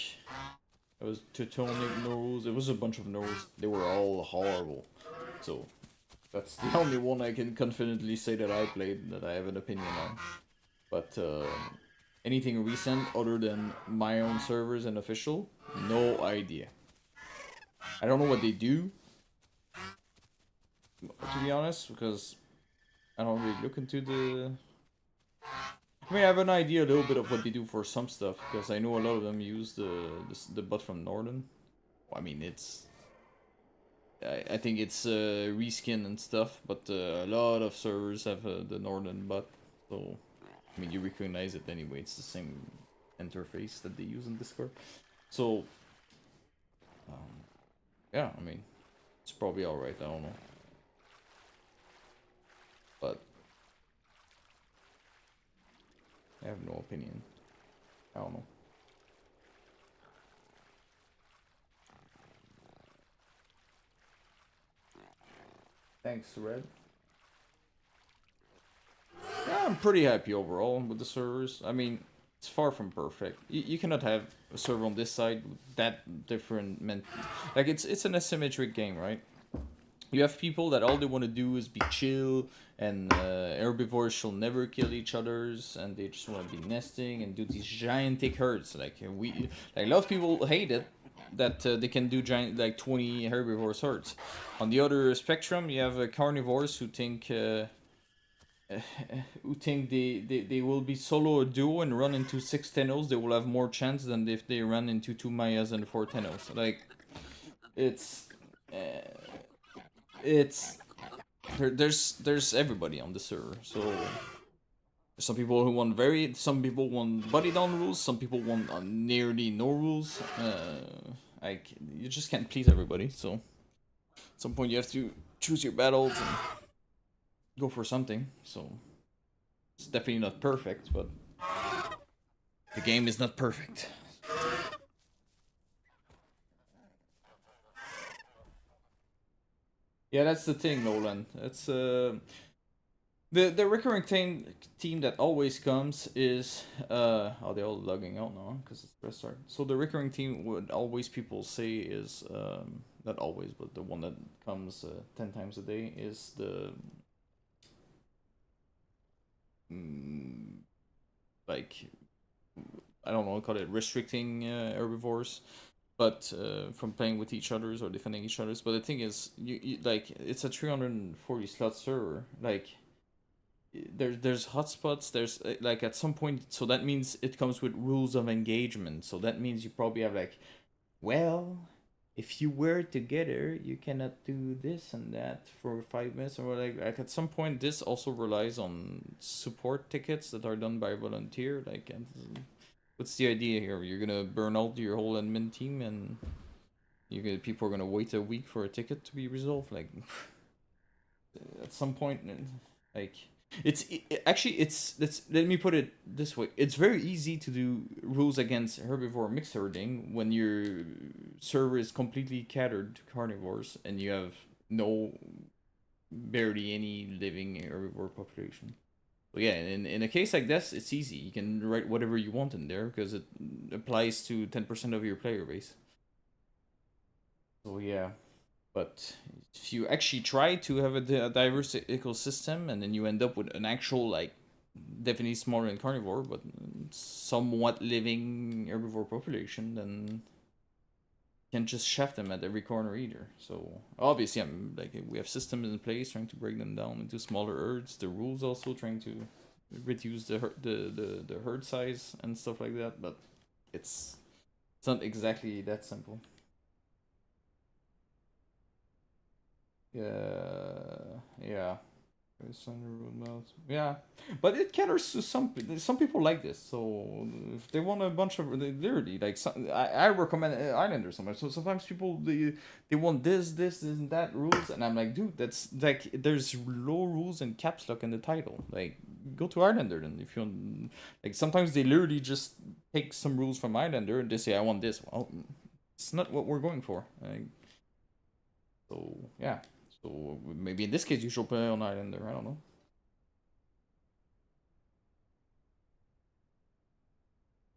It was Teutonic nodes. It was a bunch of nodes. They were all horrible. So that's the only one I can confidently say that I played that I have an opinion on. But anything recent other than my own servers and official, no idea. I don't know what they do, to be honest, because I don't really look into the. I mean, I have an idea a little bit of what they do for some stuff because I know a lot of them use the bot from Norden. I mean, I think it's reskin and stuff, but a lot of servers have the Norden bot, so I mean you recognize it anyway. It's the same interface that they use in Discord. So yeah, I mean it's probably all right. I don't know, but I have no opinion. I don't know. Thanks, Red. Yeah, I'm pretty happy overall with the servers. I mean, it's far from perfect. You cannot have a server on this side that different. Like it's an asymmetric game, right? You have people that all they want to do is be chill, and herbivores shall never kill each others, and they just want to be nesting and do these gigantic herds. Like a lot of people hate it that they can do giant like 20 herbivores herds. On the other spectrum, you have carnivores who think they will be solo or duo and run into 6 Tenos, they will have more chance than if they run into 2 Mayas and 4 Tenos. Like, it's it's there's everybody on the server. So some people who want some people want body down rules, some people want nearly no rules. Like you just can't please everybody. So at some point you have to choose your battles and go for something. So It's definitely not perfect, but the game is not perfect. Yeah, that's the thing, Nolan. It's the recurring theme that always comes is oh, they're all logging out now because it's restart. So the recurring theme would always people say is not always, but the one that comes 10 times a day is the like I don't know, call it restricting herbivores, but from playing with each others or defending each others. But the thing is, you like it's a 340 slot server. Like there's hotspots. There's like at some point, so that means it comes with rules of engagement. So that means you probably have like, well, if you were together, you cannot do this and that for 5 minutes or like at some point. This also relies on support tickets that are done by a volunteer. Like, and what's the idea here? You're gonna burn out your whole admin team, and people are gonna wait a week for a ticket to be resolved. Like, at some point, like actually let me put it this way: it's very easy to do rules against herbivore mixed herding when your server is completely catered to carnivores and you have barely any living herbivore population. So yeah, in a case like this, it's easy. You can write whatever you want in there because it applies to 10% of your player base. So yeah, but if you actually try to have a diverse ecosystem and then you end up with an actual like definitely smaller than carnivore but somewhat living herbivore population, then can't just shaft them at every corner either. So obviously, I'm like we have systems in place trying to break them down into smaller herds. The rules also trying to reduce the herd size and stuff like that. But it's not exactly that simple. Yeah. Yeah, but it caters to some people like this. So if they want a bunch of literally like I recommend Islanders so much. So sometimes people they want this and that rules, and I'm like, dude, that's like there's low rules and caps lock in the title. Like go to Islander then if you want. Like sometimes they literally just take some rules from Islander and they say I want this. Well, it's not what we're going for. Like, so yeah. So maybe in this case you should play on Islander. I don't know.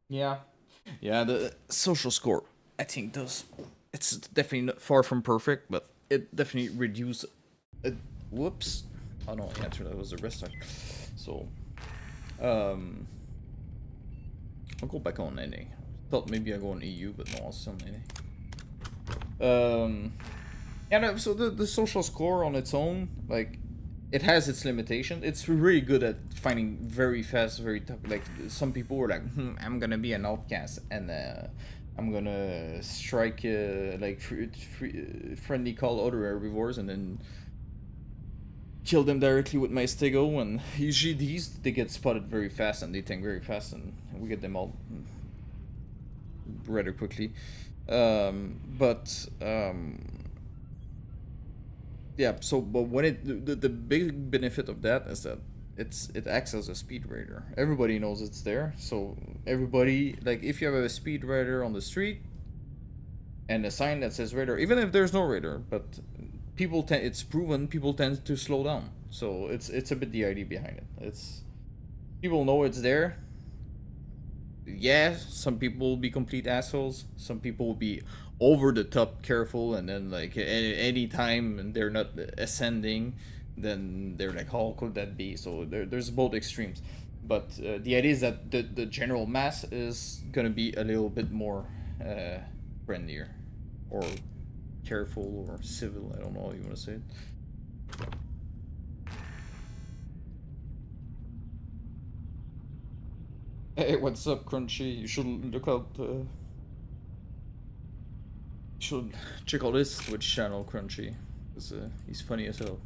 Yeah, yeah. The social score, I think, does. It's definitely not far from perfect, but it definitely reduced. Whoops. Oh no, yeah, that was the restart. So, um, I'll go back on NA. Thought maybe I go on EU, but no, I'll still on NA. Yeah, no, so the social score on its own, like, it has its limitation. It's really good at finding very fast, very tough. Like some people were like, I'm gonna be an outcast and I'm gonna strike like friendly call other herbivores and then kill them directly with my stego. And usually they get spotted very fast and they tank very fast, and we get them all rather quickly. But yeah, so but when the big benefit of that is that it acts as a speed radar. Everybody knows it's there, so everybody, like, if you have a speed radar on the street and a sign that says radar, even if there's no radar, but it's proven people tend to slow down. So it's a bit the idea behind it. It's people know it's there. Yeah, some people will be complete assholes. Some people will be over the top careful, and then like any time and they're not ascending, then they're like, how could that be? So there's both extremes, but the idea is that the general mass is gonna be a little bit more friendlier, or careful, or civil. I don't know how you want to say it. Hey, what's up, Crunchy? You should look out. You should check out his Twitch channel, Crunchy, because he's funny as hell.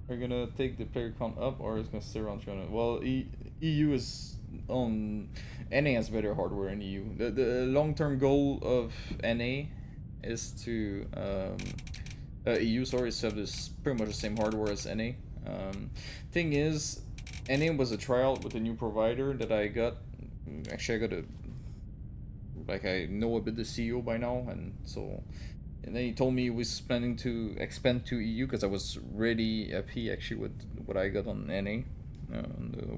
Are you gonna take the player count up, or is it gonna stay around 300? Well, EU is NA has better hardware in EU. The long-term goal of NA is to EU, sorry, is to have this pretty much the same hardware as NA. Thing is, NA was a trial with a new provider that I got. Actually, I got a, like, I know a bit the CEO by now, and then he told me he was planning to expand to EU because I was really happy actually with what I got on NA.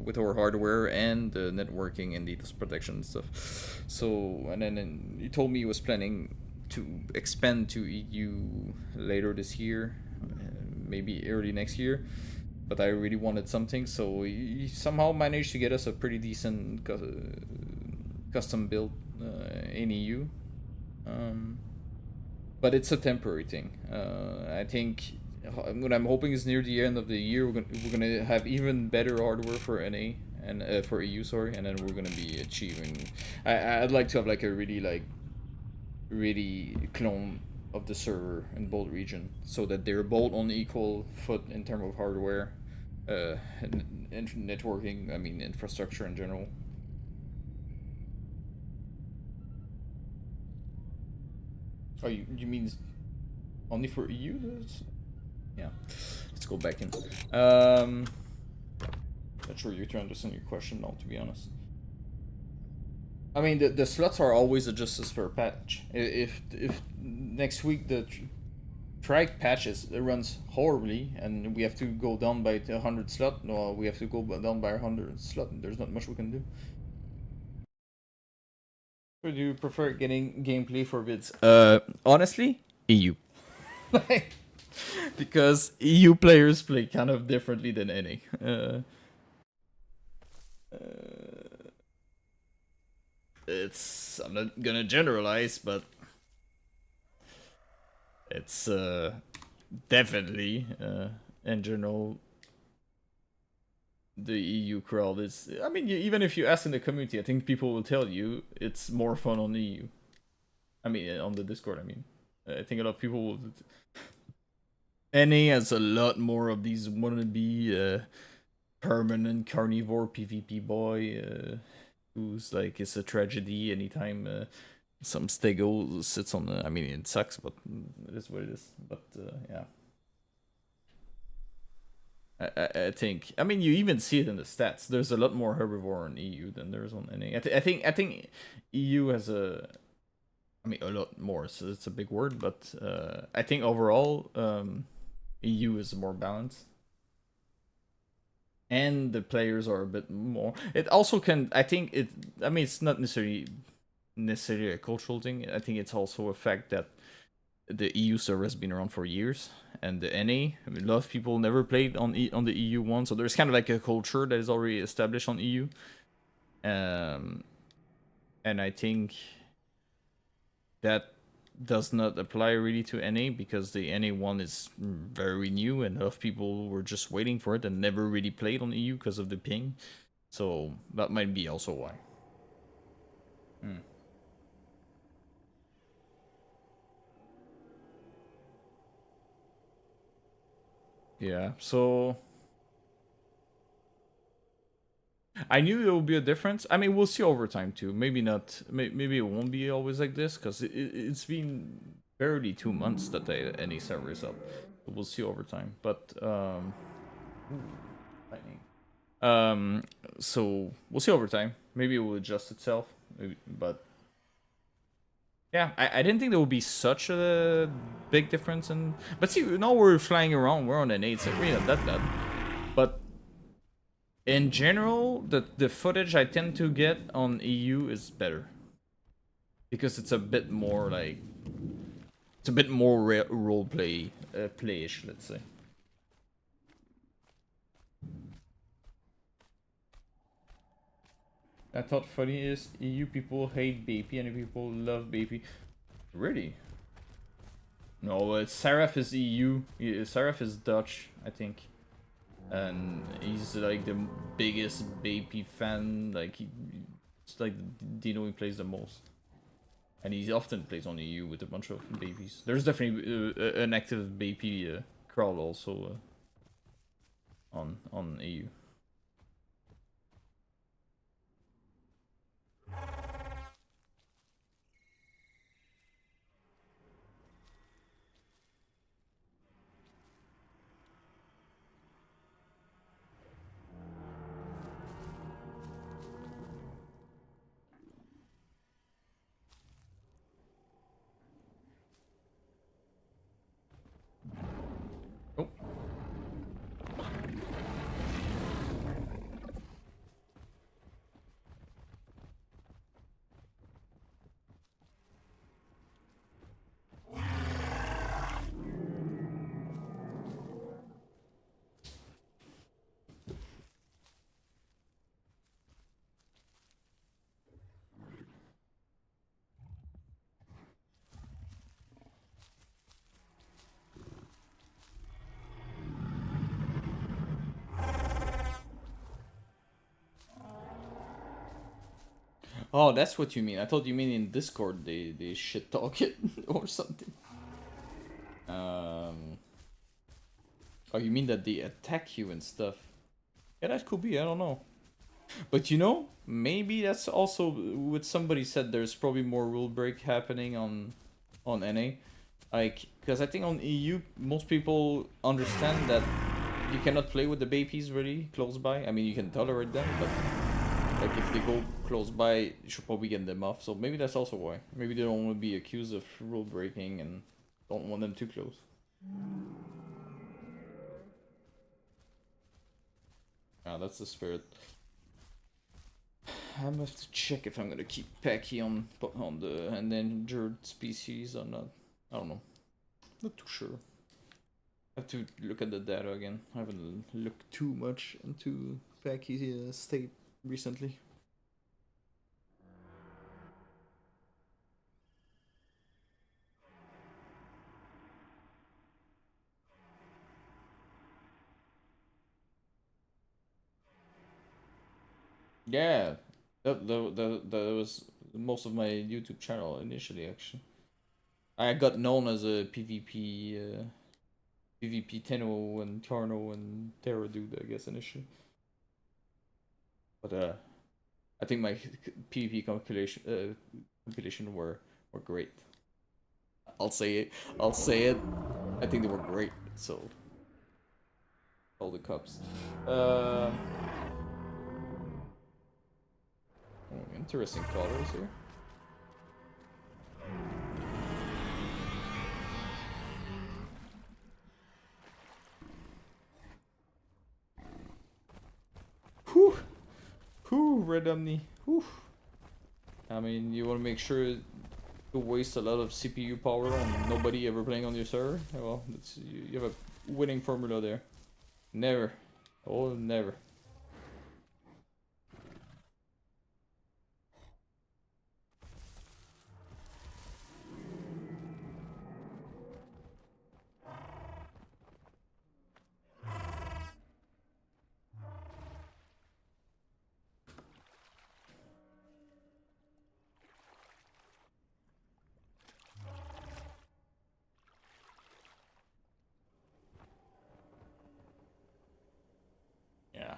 With our hardware and the networking and data protection and stuff. So, and then he told me he was planning to expand to EU later this year, maybe early next year. But I really wanted something, so he somehow managed to get us a pretty decent custom build in EU. But it's a temporary thing. I think what I'm hoping is near the end of the year we're gonna have even better hardware for NA and for EU, sorry, and then we're gonna be achieving. I'd like to have like a really clone of the server in both region so that they're both on equal foot in terms of hardware, and networking. I mean infrastructure in general. Oh, you mean only for EU? Yeah. Let's go back in. Not sure you to understand your question now, to be honest. I mean, the slots are always adjusted per patch. If next week the track patches runs horribly and we have to go down by 100 slot, no, we have to go down by 100 slot. There's not much we can do. Or do you prefer getting gameplay for bids? Honestly, EU. Because EU players play kind of differently than NA. It's, I'm not gonna generalize, but it's definitely in general the EU crowd is. I mean, even if you ask in the community, I think people will tell you it's more fun on the EU. I mean, on the Discord. I mean, I think a lot of people will. NA has a lot more of these wannabe permanent carnivore PvP boy who's like, it's a tragedy anytime some stego sits on the. I mean, it sucks, but it is what it is. But yeah. I think. I mean, you even see it in the stats. There's a lot more herbivore in EU than there's on NA. I think EU has a. I mean, a lot more. So it's a big word, but I think overall, EU is more balanced, and the players are a bit more. It also can. I think it. I mean, it's not necessarily a cultural thing. I think it's also a fact that the EU server has been around for years, and the NA, I mean, a lot of people never played on the EU one, so there's kind of like a culture that is already established on EU. And I think that does not apply really to NA because the NA one is very new, and a lot of people were just waiting for it and never really played on EU because of the ping. So that might be also why. Yeah, so I knew there would be a difference. I mean, we'll see over time too. Maybe not. Maybe it won't be always like this because it's been barely 2 months that any server is up. We'll see over time. But lightning. So we'll see over time. Maybe it will adjust itself. Maybe, but yeah, I didn't think there would be such a big difference. But see, now we're flying around. We're on an 8, so really not that bad. But in general, the footage I tend to get on EU is better. Because it's a bit more like... It's a bit more roleplay, playish, let's say. I thought funny is EU people hate BP and people love BP. Really? No, Seraph is EU. Seraph is Dutch, I think. And he's like the biggest BP fan. Like it's like Dino he plays the most, and he often plays on EU with a bunch of babies. There's definitely an active BP crowd also on EU. Oh, that's what you mean. I thought you mean in Discord they shit talk it or something. Oh, you mean that they attack you and stuff? Yeah, that could be. I don't know. But you know, maybe that's also what somebody said. There's probably more rule break happening on NA, like because I think on EU most people understand that you cannot play with the babies really close by. I mean, you can tolerate them, but like if they go close by, you should probably get them off. So maybe that's also why. Maybe they don't want to be accused of rule breaking and don't want them too close. Ah, that's the spirit. I'm gonna have to check if I'm gonna keep Packy on the endangered species or not. I don't know. Not too sure. I have to look at the data again. I haven't looked too much into Packy's state recently. Yeah, that was most of my YouTube channel initially. Actually, I got known as a PvP Tenno and Tarno and Terra dude, I guess initially. But I think my PvP compilation were great. I'll say it. I'll say it. I think they were great. So all the cups. Oh, interesting colors here. Whew. Whew, Red Omni. Whew. I mean, you want to make sure to waste a lot of CPU power on nobody ever playing on your server. Well, you have a winning formula there. Never. Oh, never. Yeah,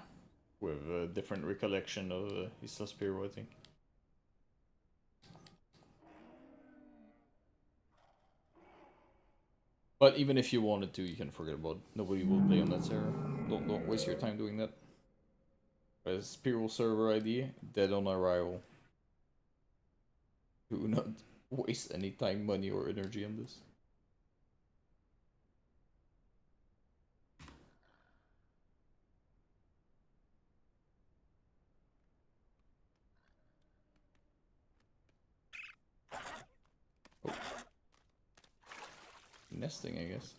with a different recollection of Isla Spiro, I think. But even if you wanted to, you can forget about it. Nobody will play on that server. Don't waste your time doing that. Spiro server ID, dead on arrival. Do not waste any time, money, or energy on this. Oh. Nesting, I guess.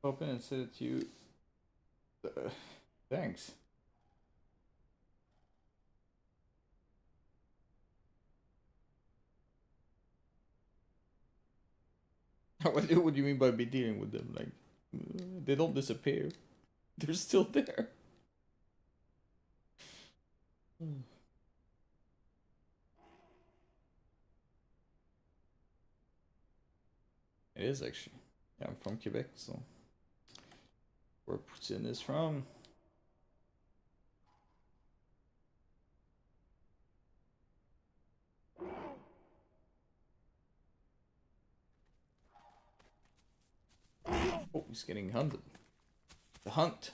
Open and said it to you. Thanks. What do you mean by be dealing with them? Like, they don't disappear. They're still there. It is actually. Yeah, I'm from Quebec, so where Putin is from. Oh, he's getting hunted. The hunt.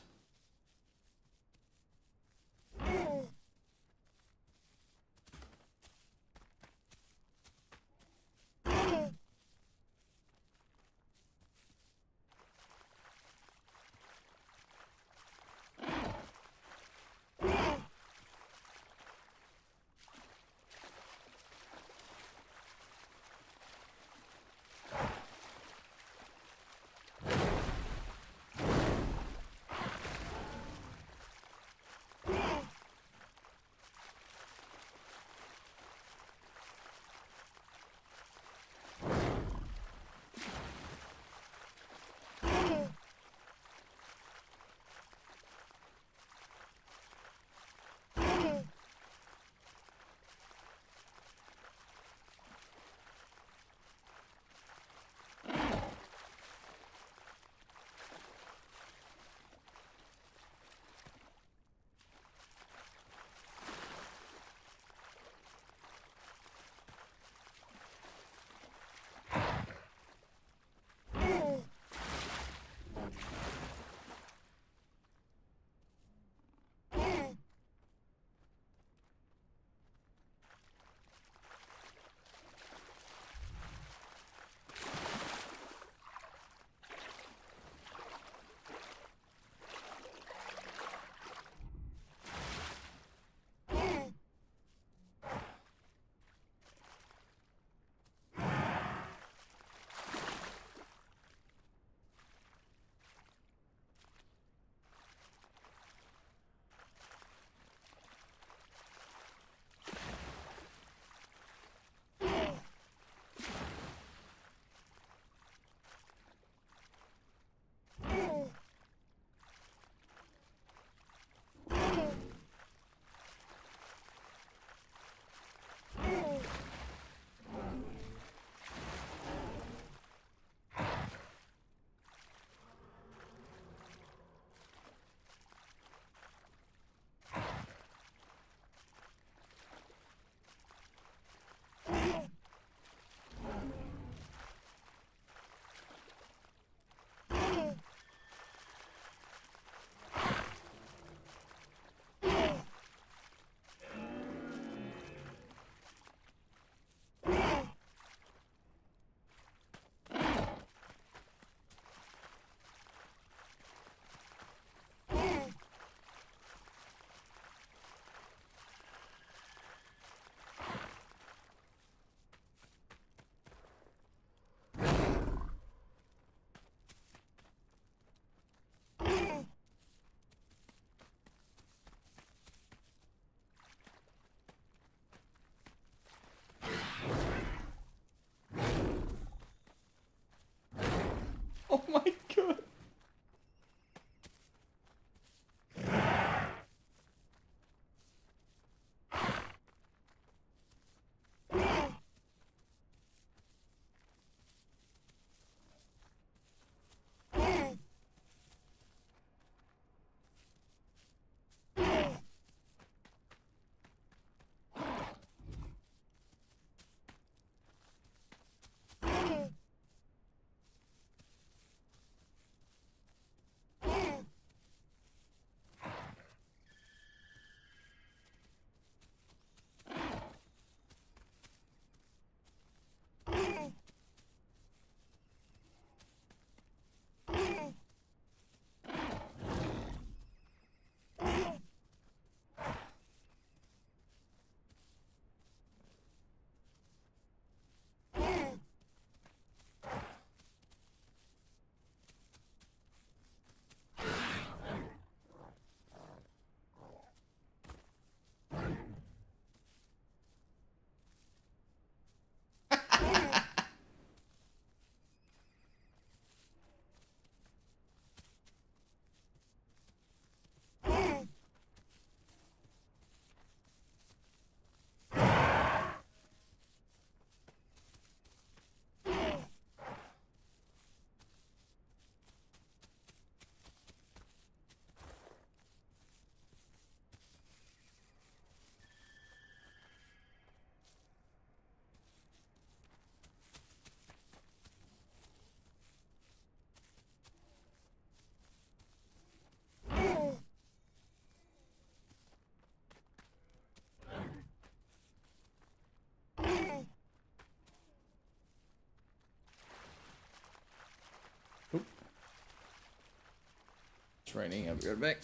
It's raining, I'll be right back.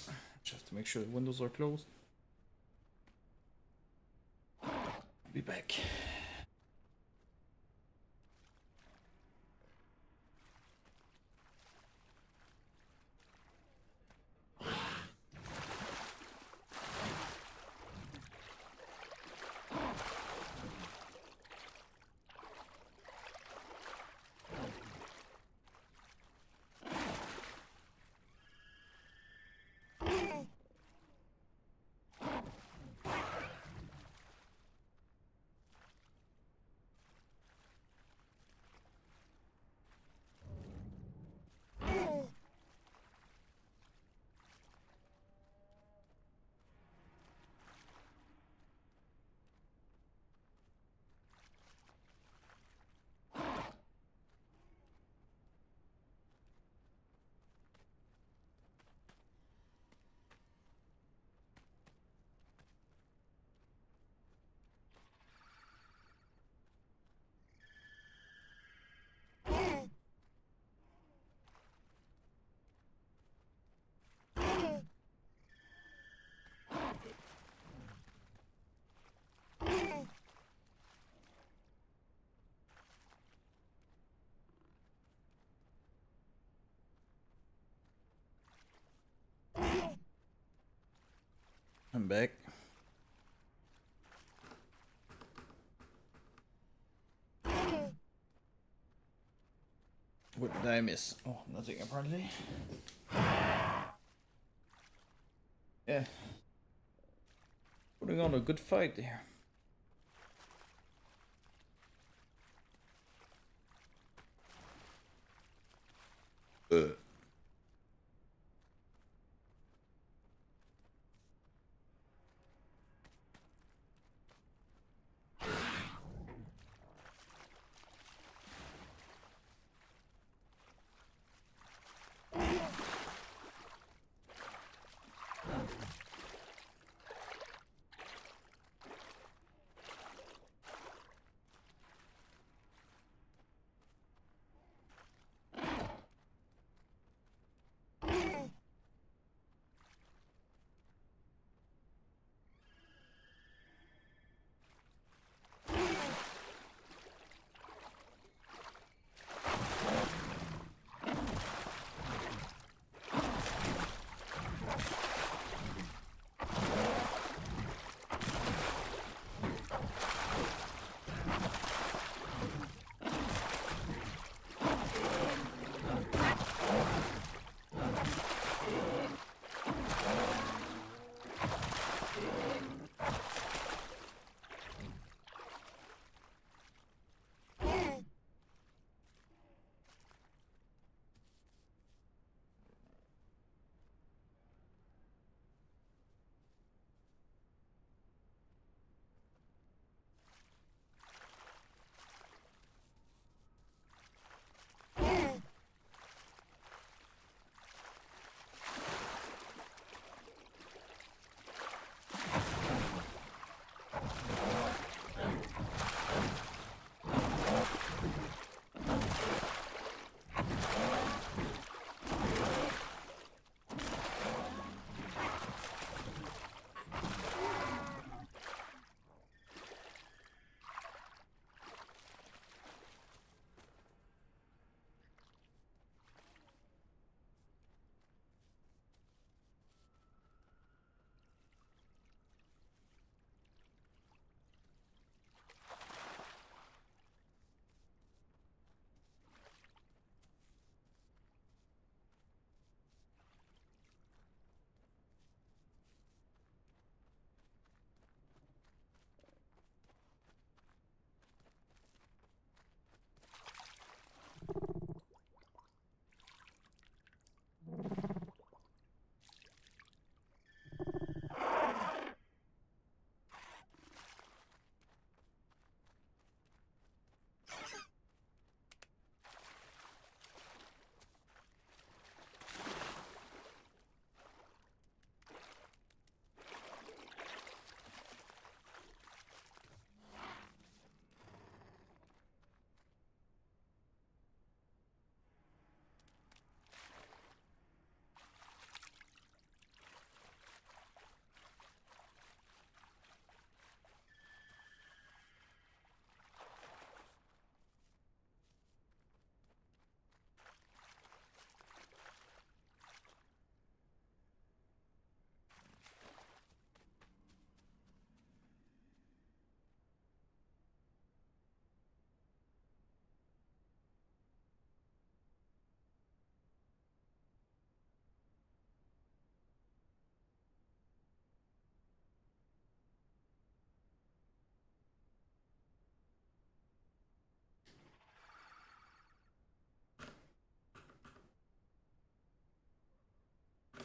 Just have to make sure the windows are closed. Be back. I'm back. What did I miss? Oh, nothing apparently. Yeah. Putting on a good fight there.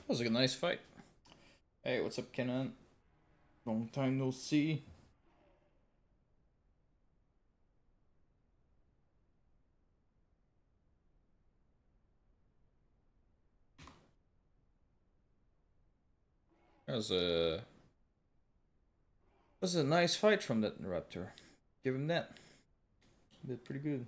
That was a nice fight. Hey, what's up, Kenan? Long time no see. That was a nice fight from that raptor. Give him that. Did pretty good.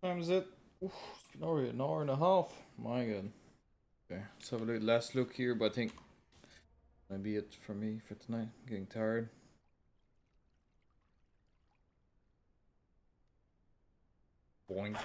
Time is it? Oof, it's been already an hour and a half. My god. Okay, let's have a last look here, but I think that'll be it for me for tonight. I'm getting tired. Boing.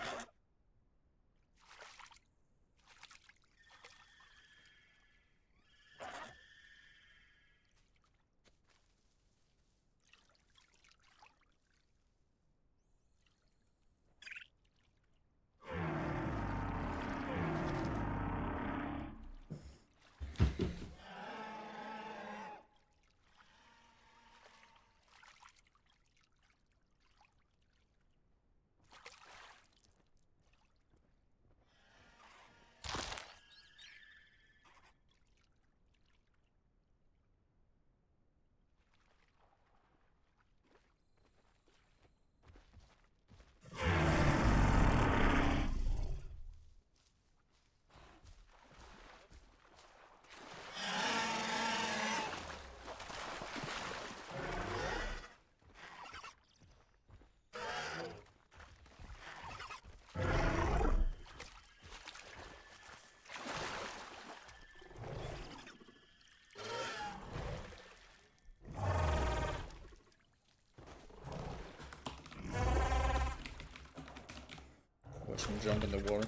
Watch him jump in the water.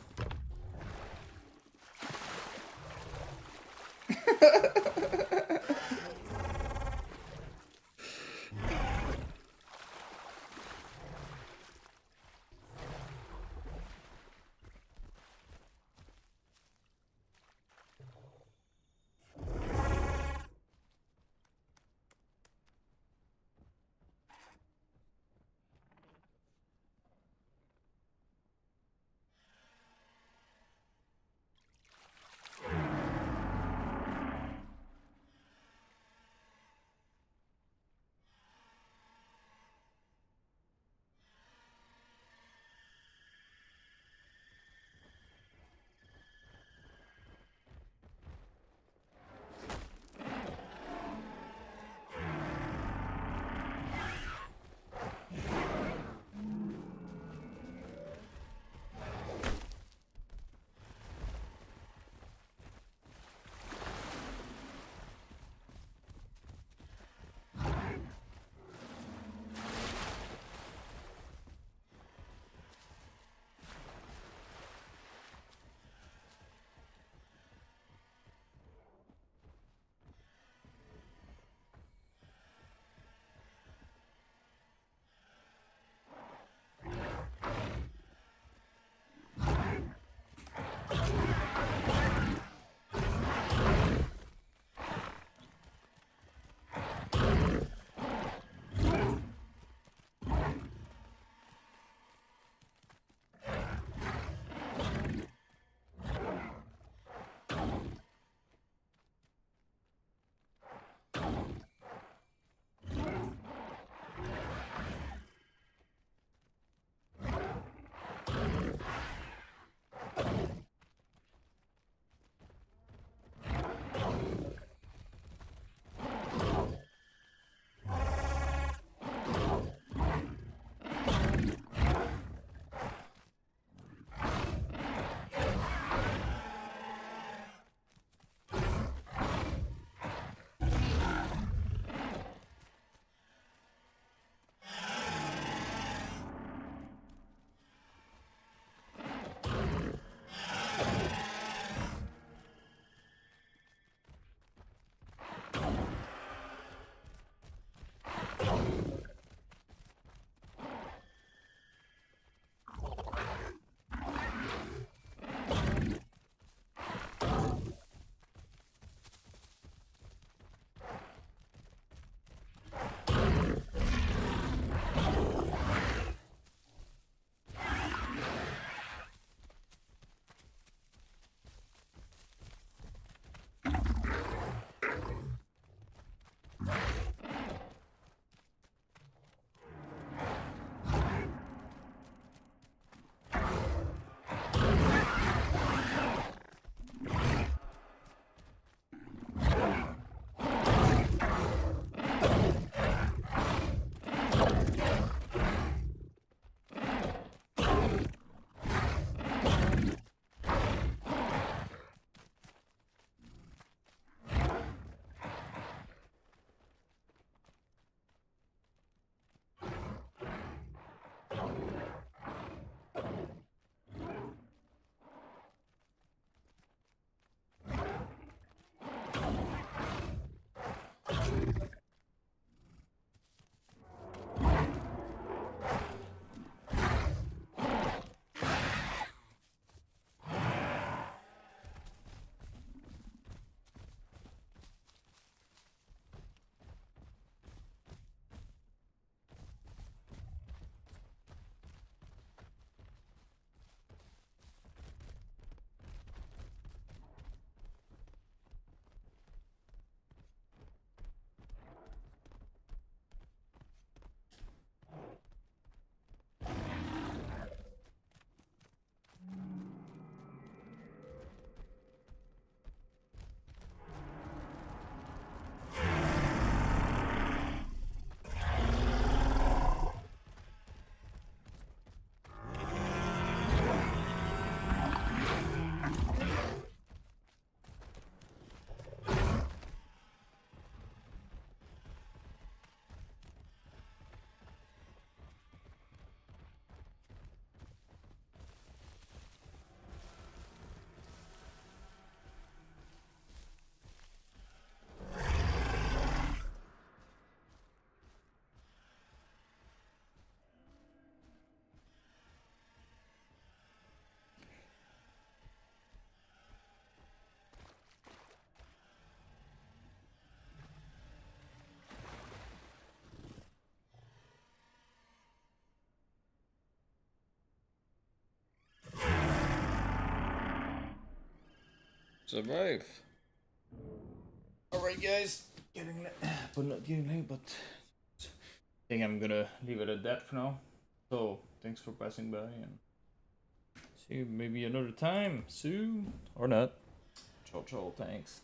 Survive. Alright guys, getting late, but not getting late, but I think I'm gonna leave it at that for now. So, thanks for passing by and see you maybe another time soon. Or not. Ciao, ciao, thanks.